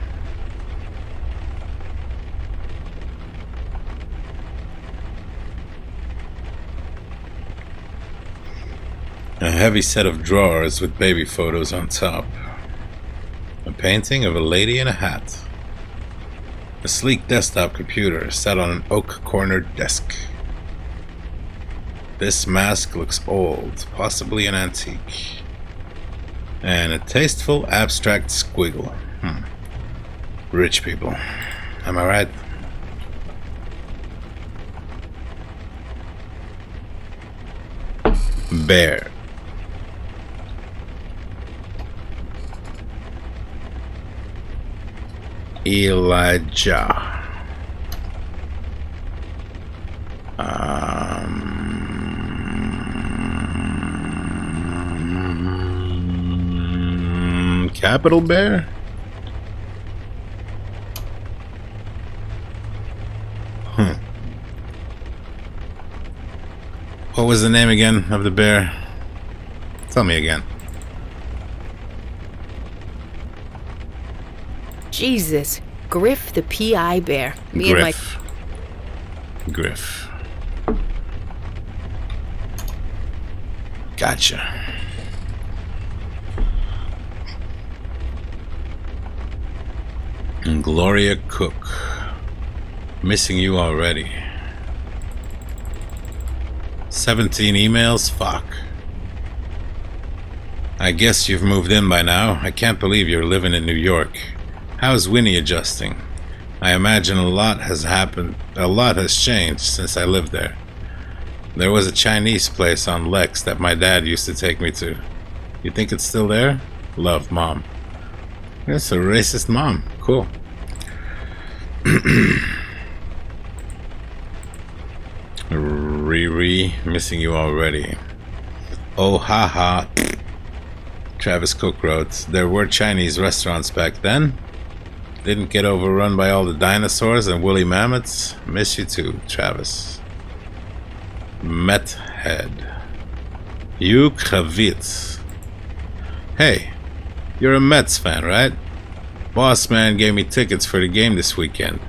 A heavy set of drawers with baby photos on top. A painting of a lady in a hat. A sleek desktop computer sat on an oak-cornered desk. This mask looks old, possibly an antique. And a tasteful, abstract squiggle. Rich people. Am I right? Bear. Elijah. Capital Bear? What was the name again of the bear? Tell me again. Jesus, Griff the PI bear. Griff. Gotcha. And Gloria Cook. Missing you already. 17 emails? Fuck. I guess you've moved in by now. I can't believe you're living in New York. How's Winnie adjusting? I imagine a lot has happened. A lot has changed since I lived there. There was a Chinese place on Lex that my dad used to take me to. You think it's still there? Love, Mom. That's a racist mom. Cool. missing you already. Oh, haha. Travis Cook wrote, there were Chinese restaurants back then. Didn't get overrun by all the dinosaurs and woolly mammoths. Miss you too, Travis. Methead. You Kravitz. Hey, you're a Mets fan, right? Boss man gave me tickets for the game this weekend.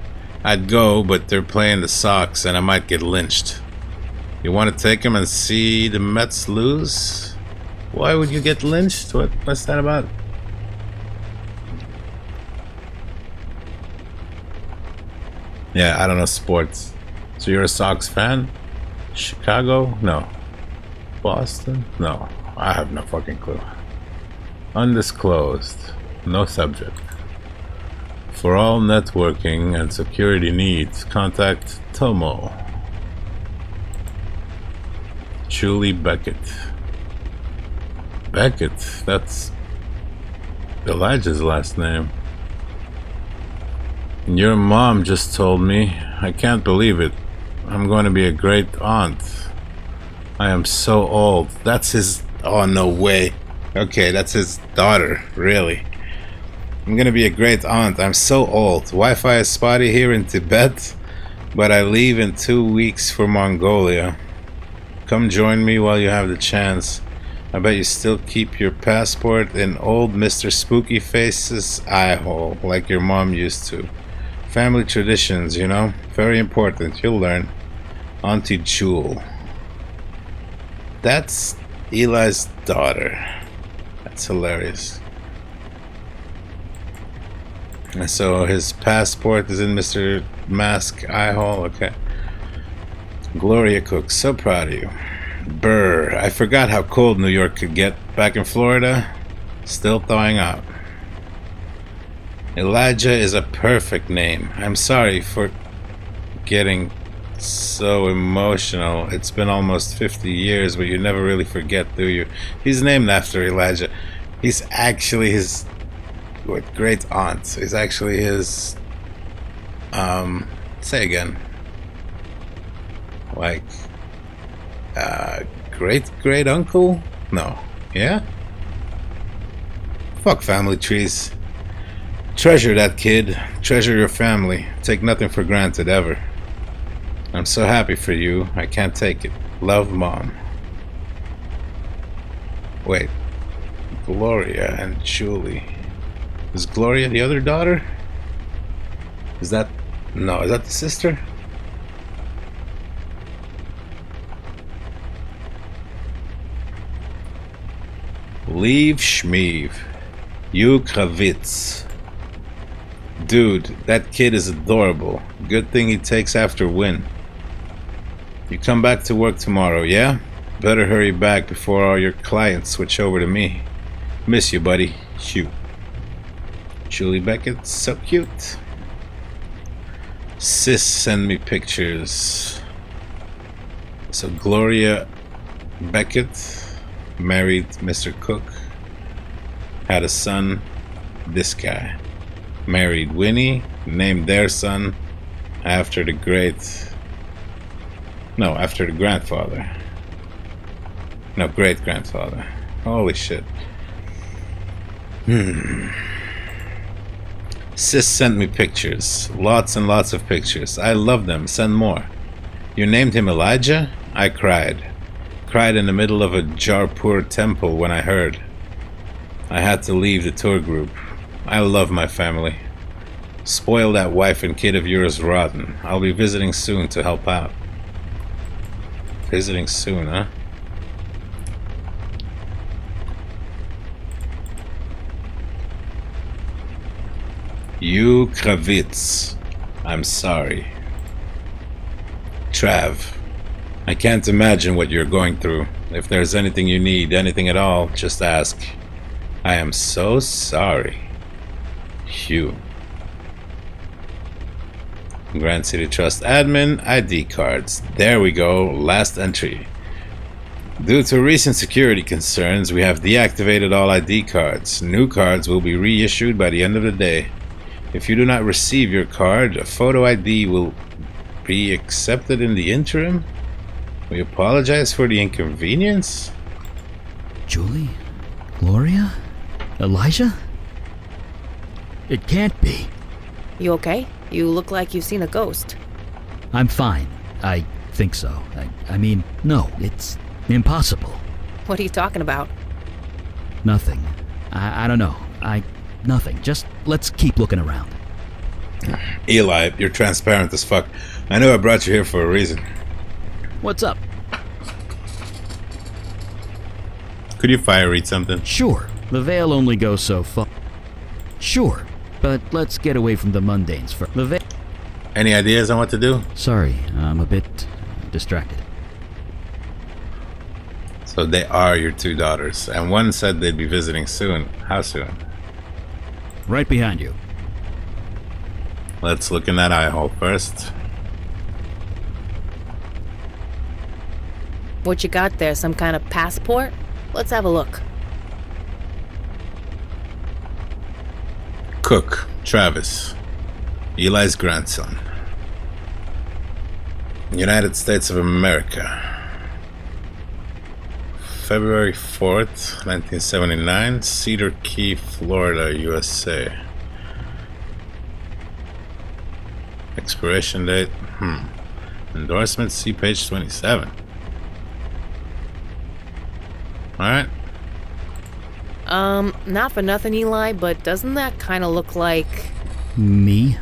I'd go, but they're playing the Sox and I might get lynched. You want to take him and see the Mets lose? Why would you get lynched? What's that about? Yeah, I don't know sports. So you're a Sox fan? Chicago? No. Boston? No. I have no fucking clue. Undisclosed. No subject. For all networking and security needs, contact Tomo. Julie Beckett. Beckett? That's Elijah's last name. Your mom just told me. I can't believe it. I'm going to be a great aunt. I am so old. That's his... Oh, no way. Okay, that's his daughter. Really. I'm going to be a great aunt. I'm so old. Wi-Fi is spotty here in Tibet, but I leave in 2 weeks for Mongolia. Come join me while you have the chance. I bet you still keep your passport in old Mr. Spooky Face's eye hole, like your mom used to. Family traditions, you know? Very important. You'll learn. Auntie Jewel. That's Eli's daughter. That's hilarious. And so his passport is in Mr. Mask eye hole. Okay. Gloria Cook, so proud of you. Brr, I forgot how cold New York could get back in Florida. Still thawing out. Elijah is a perfect name. I'm sorry for getting so emotional. It's been almost 50 years, but you never really forget, do you? He's named after Elijah. He's actually his great aunt. He's actually his say again. Like great uncle? No. Yeah? Fuck family trees. Treasure that kid. Treasure your family. Take nothing for granted ever. I'm so happy for you. I can't take it. Love, Mom. Wait. Gloria and Julie. Is Gloria the other daughter? Is that... No, is that the sister? Leave Shmeev. You Kravitz. Dude, that kid is adorable. Good thing he takes after Win. You come back to work tomorrow, yeah? Better hurry back before all your clients switch over to me. Miss you, buddy. Shoot. Julie Beckett, so cute. Sis, send me pictures. So Gloria Beckett married Mr. Cook, had a son, this guy. Married Winnie, named their son after the grandfather. No, great-grandfather. Holy shit. Sis sent me pictures. Lots and lots of pictures. I love them. Send more. You named him Elijah? I cried. Cried in the middle of a Jaipur temple when I heard. I had to leave the tour group. I love my family. Spoil that wife and kid of yours rotten. I'll be visiting soon to help out. Visiting soon, huh? You Kravitz. I'm sorry. Trav. I can't imagine what you're going through. If there's anything you need, anything at all, just ask. I am so sorry. Hugh. Grand City Trust admin, ID cards. There we go, last entry. Due to recent security concerns, we have deactivated all ID cards. New cards will be reissued by the end of the day. If you do not receive your card, a photo ID will be accepted in the interim. We apologize for the inconvenience? Julie? Gloria? Elijah? It can't be. You okay? You look like you've seen a ghost. I'm fine. I think so. I mean, no, it's impossible. What are you talking about? Nothing. I don't know. Nothing. Just let's keep looking around. Eli, you're transparent as fuck. I know I brought you here for a reason. What's up? Could you fire read something? Sure. The veil only goes so far. Sure. But let's get away from the mundanes first. The veil... Any ideas on what to do? Sorry, I'm a bit distracted. So they are your two daughters, and one said they'd be visiting soon. How soon? Right behind you. Let's look in that eye hole first. What you got there? Some kind of passport? Let's have a look. Cook, Travis, Eli's grandson. United States of America. February 4th, 1979, Cedar Key, Florida, USA. Expiration date, Endorsement, see page 27. Alright. Not for nothing, Eli, but doesn't that kind of look like... Me?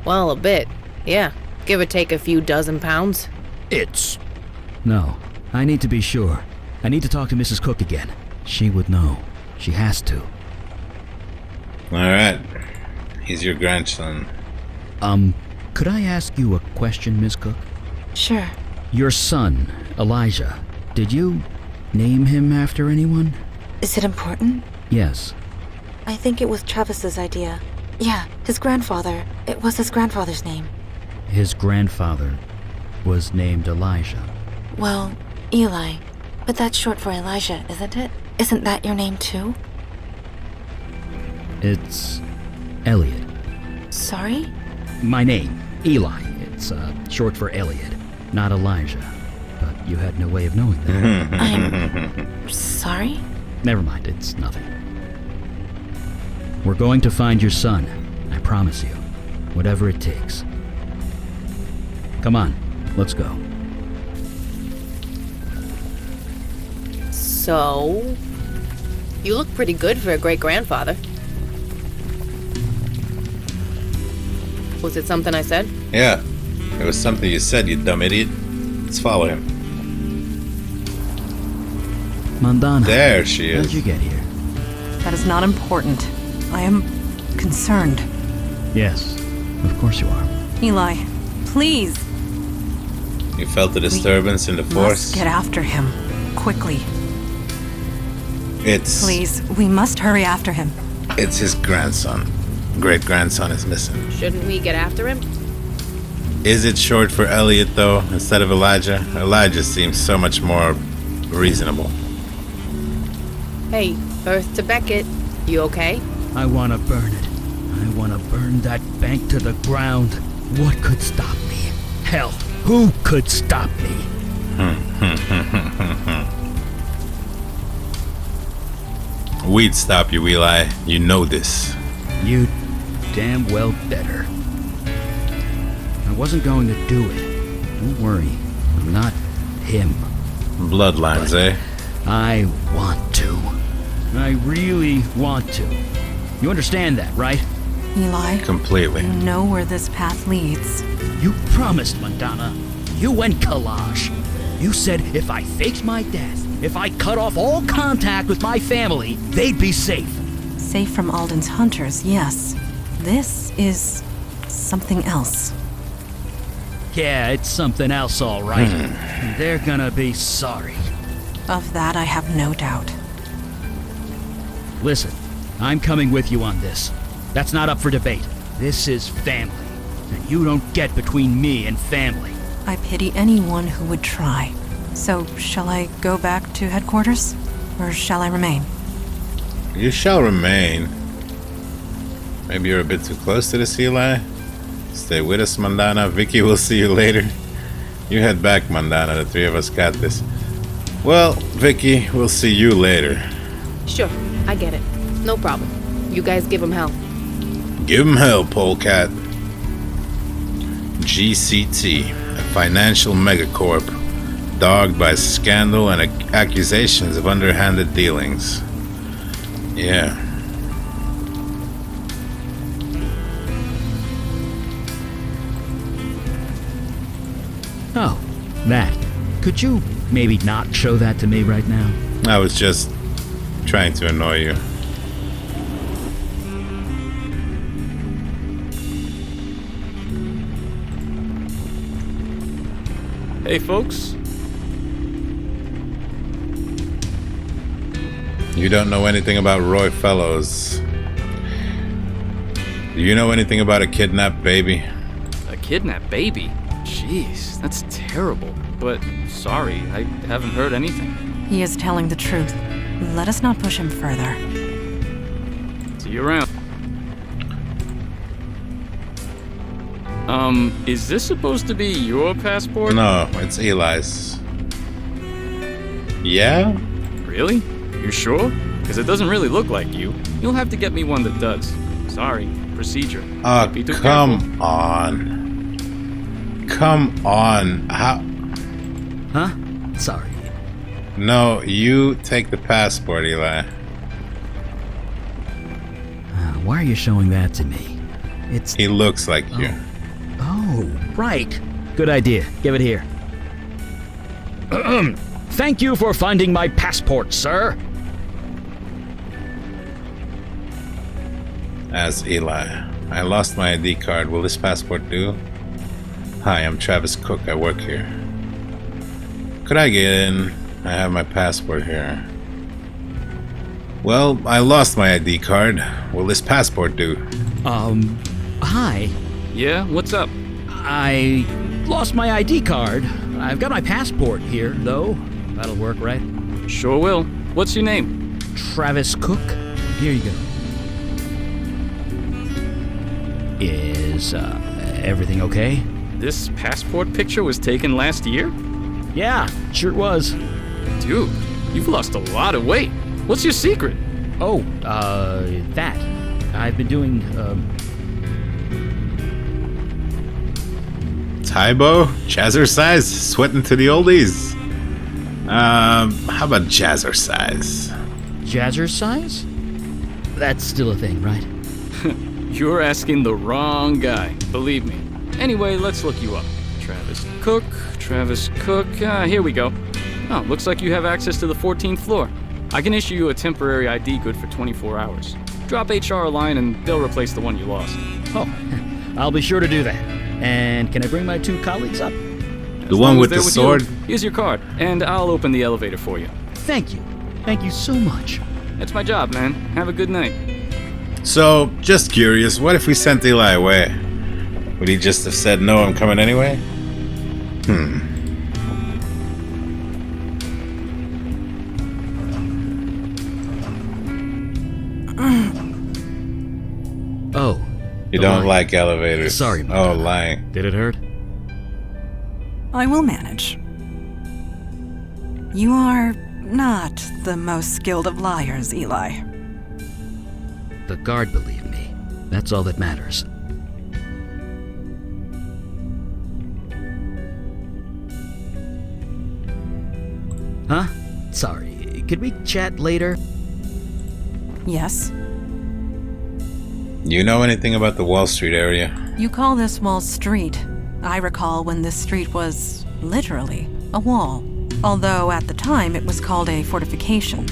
Well, a bit. Yeah. Give or take a few dozen pounds. It's... No. I need to be sure. I need to talk to Mrs. Cook again. She would know. She has to. Alright. He's your grandson. Could I ask you a question, Miss Cook? Sure. Your son, Elijah, did you name him after anyone? Is it important? Yes. I think it was Travis's idea. Yeah, his grandfather. It was his grandfather's name. His grandfather was named Elijah. Well, Eli. But that's short for Elijah, isn't it? Isn't that your name too? It's Elliot. Sorry? My name, Eli. It's short for Elliot, not Elijah. But you had no way of knowing that. I'm sorry? Never mind, it's nothing. We're going to find your son, I promise you. Whatever it takes. Come on, let's go. So... You look pretty good for a great-grandfather. Was it something I said? Yeah, it was something you said, you dumb idiot. Let's follow him. Mandana. There she is. How'd you get here? That is not important. I am concerned. Yes, of course you are. Eli, please. You felt the disturbance in the force? Must get after him. Quickly. Please, we must hurry after him. It's his grandson. Great-grandson is missing. Shouldn't we get after him? Is it short for Elliot, though, instead of Elijah? Elijah seems so much more reasonable. Hey, Earth to Beckett. You okay? I want to burn it. I want to burn that bank to the ground. What could stop me? Hell, who could stop me? We'd stop you, Eli. You know this. You damn well better. I wasn't going to do it. Don't worry. I'm not him. Bloodlines, eh? I want to. I really want to. You understand that, right? Eli? Completely. You know where this path leads. You promised, Mandana. You and Kalash. You said if I faked my death, if I cut off all contact with my family, they'd be safe. Safe from Alden's hunters, yes. This is something else. Yeah, it's something else, all right. They're gonna be sorry. Of that, I have no doubt. Listen, I'm coming with you on this. That's not up for debate. This is family, and you don't get between me and family. I pity anyone who would try. So, shall I go back to headquarters? Or shall I remain? You shall remain. Maybe you're a bit too close to this, Eli. Stay with us, Mandana. Vicky, we'll see you later. You head back, Mandana. The three of us got this. Well, Vicky, we'll see you later. Sure, I get it. No problem. You guys give him hell. Give him hell, Polecat. GCT, a financial megacorp, dogged by scandal and accusations of underhanded dealings. Yeah. Oh, that. Could you maybe not show that to me right now? I was just trying to annoy you. Hey, folks. You don't know anything about Roy Fellows. Do you know anything about a kidnapped baby? A kidnapped baby? Jeez, that's terrible. But sorry, I haven't heard anything. He is telling the truth. Let us not push him further. See you around. Is this supposed to be your passport? No, it's Eli's. Yeah? Really? You sure? Because it doesn't really look like you. You'll have to get me one that does. Sorry, procedure. Oh, Be too come careful. on. Come on. How? Huh? Sorry. No, you take the passport, Eli. Why are you showing that to me? It's... He looks like you. Oh, right. Good idea. Give it here. Thank you for finding my passport, sir. As Eli. I lost my ID card. Will this passport do? Hi, I'm Travis Cook. I work here. Could I get in? I have my passport here. Well, I lost my ID card. Will this passport do? Hi. Yeah, what's up? I lost my ID card. I've got my passport here, though. That'll work, right? Sure will. What's your name? Travis Cook. Here you go. Is, everything okay? This passport picture was taken last year? Yeah, sure was. Dude, you've lost a lot of weight. What's your secret? Oh, that. I've been doing, Tybo? Jazzercise? Sweating to the oldies? How about jazzercise? Jazzercise? That's still a thing, right? You're asking the wrong guy, believe me. Anyway, let's look you up. Travis Cook. Here we go. Oh, looks like you have access to the 14th floor. I can issue you a temporary ID good for 24 hours. Drop HR a line and they'll replace the one you lost. Oh, I'll be sure to do that. And can I bring my two colleagues up? The one with the sword? Here's your card, and I'll open the elevator for you. Thank you. Thank you so much. That's my job, man. Have a good night. So, just curious, what if we sent Eli away? Would he just have said, no, I'm coming anyway? Oh. You don't like elevators. Sorry, Oh, Madonna. lying. Did it hurt? I will manage. You are not the most skilled of liars, Eli. The guard believed me. That's all that matters. Huh? Sorry. Could we chat later? Yes? You know anything about the Wall Street area? You call this Wall Street. I recall when this street was, literally, a wall. Although at the time it was called a fortification.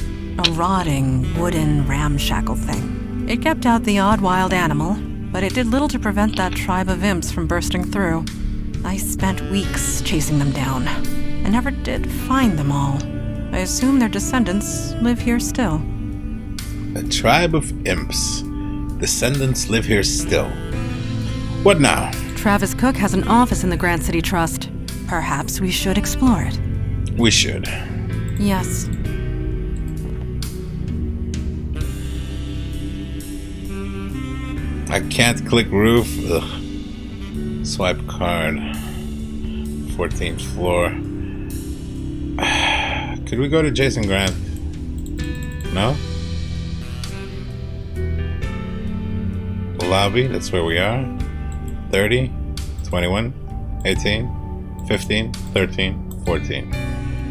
A rotting, wooden, ramshackle thing. It kept out the odd wild animal, but it did little to prevent that tribe of imps from bursting through. I spent weeks chasing them down, and never did find them all. I assume their descendants live here still. A tribe of imps. Descendants live here still. What now? Travis Cook has an office in the Grand City Trust. Perhaps we should explore it. We should. Yes. I can't click roof. Ugh. Swipe card. 14th floor. Could we go to Jason Grant? No? Lobby, that's where we are. 30, 21, 18, 15, 13, 14.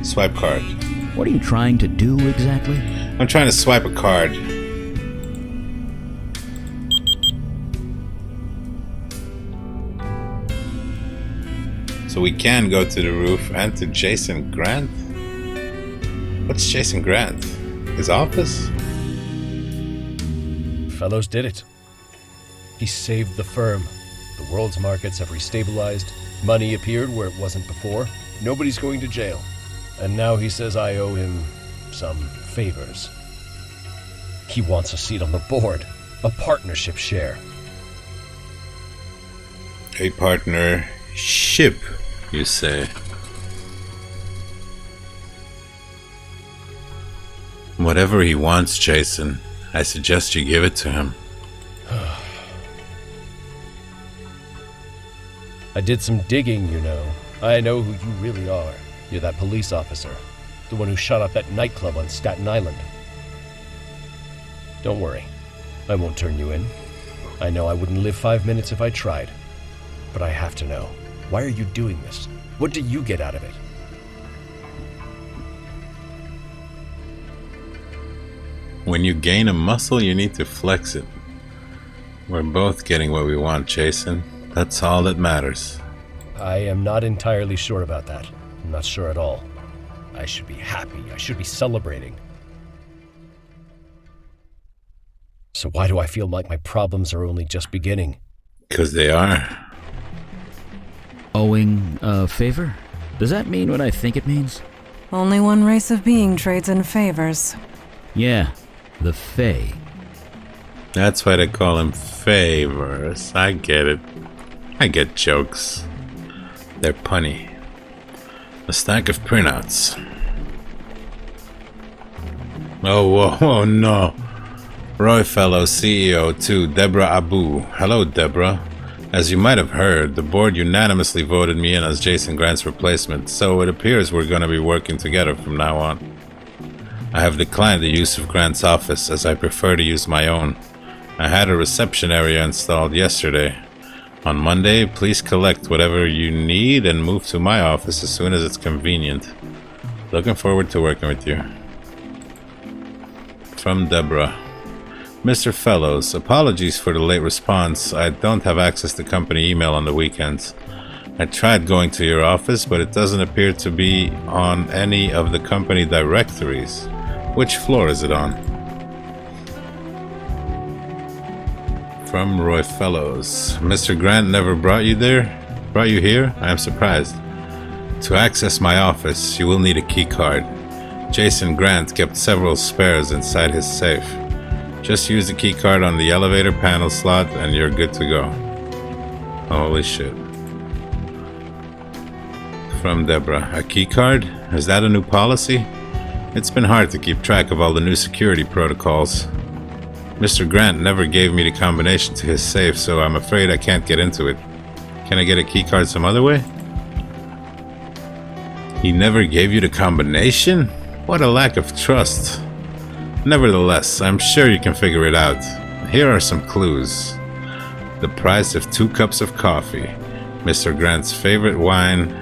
Swipe card. What are you trying to do exactly? I'm trying to swipe a card. So we can go to the roof and to Jason Grant? What's Jason Grant? His office? Fellows did it. He saved the firm. The world's markets have restabilized. Money appeared where it wasn't before. Nobody's going to jail. And now he says I owe him some favors. He wants a seat on the board. A partnership share. A partnership, you say? Whatever he wants, Jason, I suggest you give it to him. I did some digging, you know. I know who you really are. You're that police officer. The one who shot up that nightclub on Staten Island. Don't worry. I won't turn you in. I know I wouldn't live 5 minutes if I tried. But I have to know. Why are you doing this? What do you get out of it? When you gain a muscle, you need to flex it. We're both getting what we want, Jason. That's all that matters. I am not entirely sure about that. I'm not sure at all. I should be happy. I should be celebrating. So why do I feel like my problems are only just beginning? 'Cause they are. Owing a favor? Does that mean what I think it means? Only one race of being trades in favors. Yeah, the Fae. That's why they call him favors. I get it. I get jokes. They're punny. A stack of printouts. Oh, whoa, oh no. Roy Fellow, CEO to Deborah Abu. Hello, Deborah. As you might have heard, the board unanimously voted me in as Jason Grant's replacement, so it appears we're going to be working together from now on. I have declined the use of Grant's office, as I prefer to use my own. I had a reception area installed yesterday. On Monday, please collect whatever you need and move to my office as soon as it's convenient. Looking forward to working with you. From Deborah. Mr. Fellows, apologies for the late response. I don't have access to company email on the weekends. I tried going to your office, but it doesn't appear to be on any of the company directories. Which floor is it on? From Roy Fellows. Mr. Grant never brought you there? Brought you here? I am surprised. To access my office, you will need a key card. Jason Grant kept several spares inside his safe. Just use the key card on the elevator panel slot and you're good to go. Holy shit. From Deborah. A key card? Is that a new policy? It's been hard to keep track of all the new security protocols. Mr. Grant never gave me the combination to his safe, so I'm afraid I can't get into it. Can I get a key card some other way? He never gave you the combination? What a lack of trust. Nevertheless, I'm sure you can figure it out. Here are some clues. The price of 2 cups of coffee, Mr. Grant's favorite wine,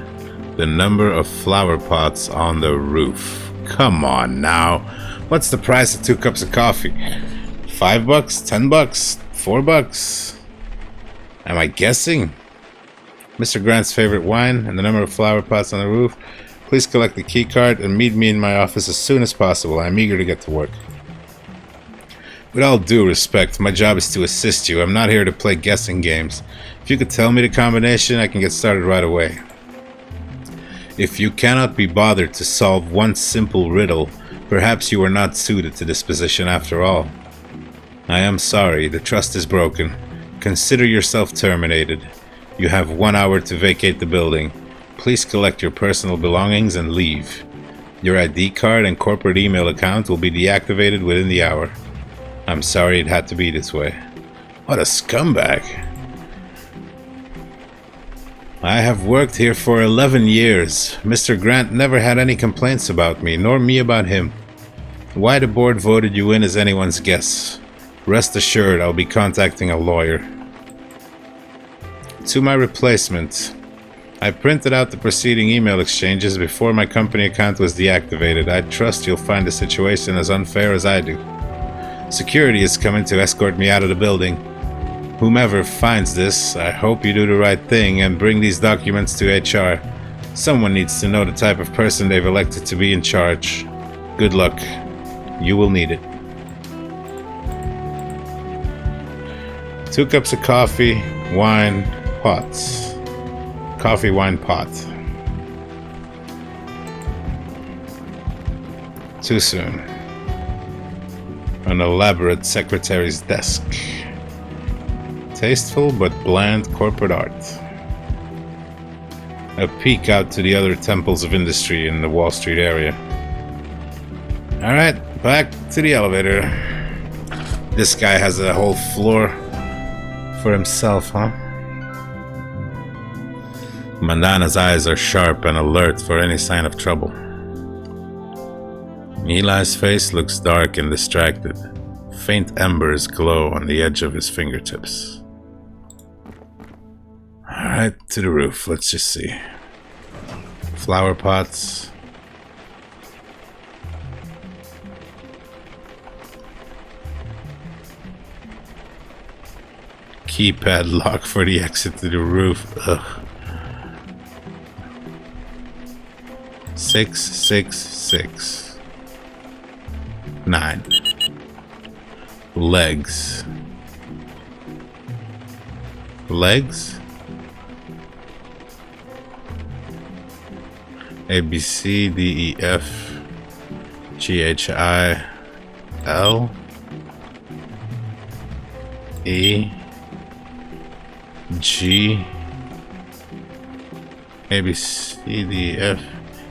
the number of flower pots on the roof. Come on now. What's the price of 2 cups of coffee? $5? $10? $4? Am I guessing? Mr. Grant's favorite wine and the number of flower pots on the roof. Please collect the key card and meet me in my office as soon as possible. I'm eager to get to work. With all due respect, my job is to assist you. I'm not here to play guessing games. If you could tell me the combination, I can get started right away. If you cannot be bothered to solve one simple riddle, perhaps you are not suited to this position after all. I am sorry, the trust is broken. Consider yourself terminated. You have 1 hour to vacate the building. Please collect your personal belongings and leave. Your ID card and corporate email account will be deactivated within the hour. I'm sorry it had to be this way. What a scumbag. I have worked here for 11 years. Mr. Grant never had any complaints about me, nor me about him. Why the board voted you in is anyone's guess. Rest assured, I'll be contacting a lawyer. To my replacement. I printed out the preceding email exchanges before my company account was deactivated. I trust you'll find the situation as unfair as I do. Security is coming to escort me out of the building. Whomever finds this, I hope you do the right thing and bring these documents to HR. Someone needs to know the type of person they've elected to be in charge. Good luck. You will need it. 2 cups of coffee, wine, pots. Coffee, wine, pot. Too soon. An elaborate secretary's desk. Tasteful but bland corporate art. A peek out to the other temples of industry in the Wall Street area. Alright, back to the elevator. This guy has a whole floor for himself, huh? Mandana's eyes are sharp and alert for any sign of trouble. Eli's face looks dark and distracted. Faint embers glow on the edge of his fingertips. Alright, to the roof. Let's just see. Flower pots. Keypad lock for the exit to the roof. Ugh. 666 9 legs. A B C D E F G H I L E G A B C D F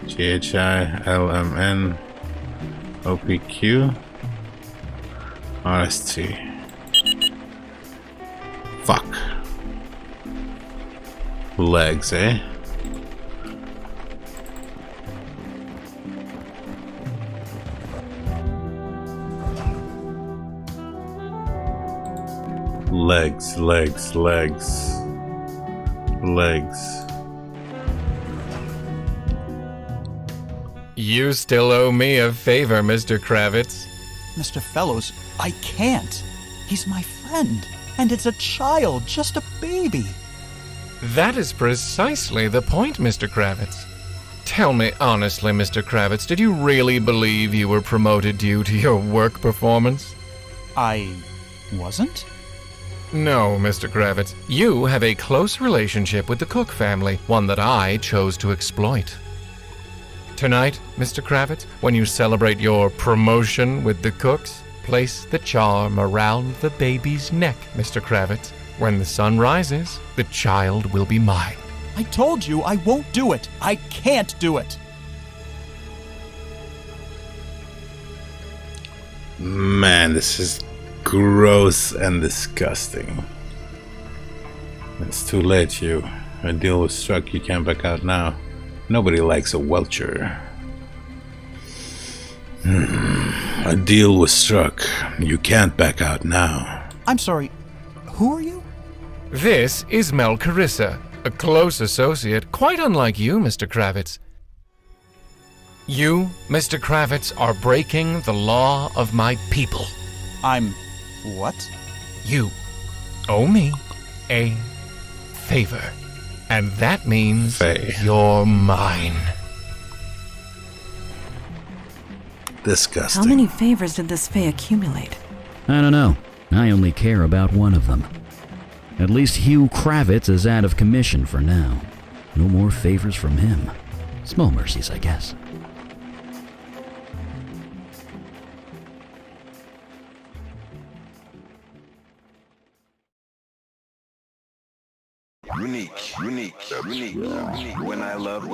G H I L M N O P Q R S T. Fuck. Legs, eh? Legs. You still owe me a favor, Mr. Kravitz. Mr. Fellows, I can't. He's my friend, and it's a child, just a baby. That is precisely the point, Mr. Kravitz. Tell me honestly, Mr. Kravitz, did you really believe you were promoted due to your work performance? I wasn't? No, Mr. Kravitz. You have a close relationship with the Cook family, one that I chose to exploit. Tonight, Mr. Kravitz, when you celebrate your promotion with the Cooks, place the charm around the baby's neck, Mr. Kravitz. When the sun rises, the child will be mine. I told you I won't do it. I can't do it. Man, this is gross and disgusting. It's too late, Hugh. A deal was struck. You can't back out now. Nobody likes a welcher. A deal was struck. You can't back out now. I'm sorry. Who are you? This is Mel Carissa, a close associate, quite unlike you, Mr. Kravitz. You, Mr. Kravitz, are breaking the law of my people. I'm... what? You owe me a favor. And that means you're mine. Disgusting. How many favors did this Fae accumulate? I don't know. I only care about one of them. At least Hugh Kravitz is out of commission for now. No more favors from him. Small mercies, I guess. Unique. When I love.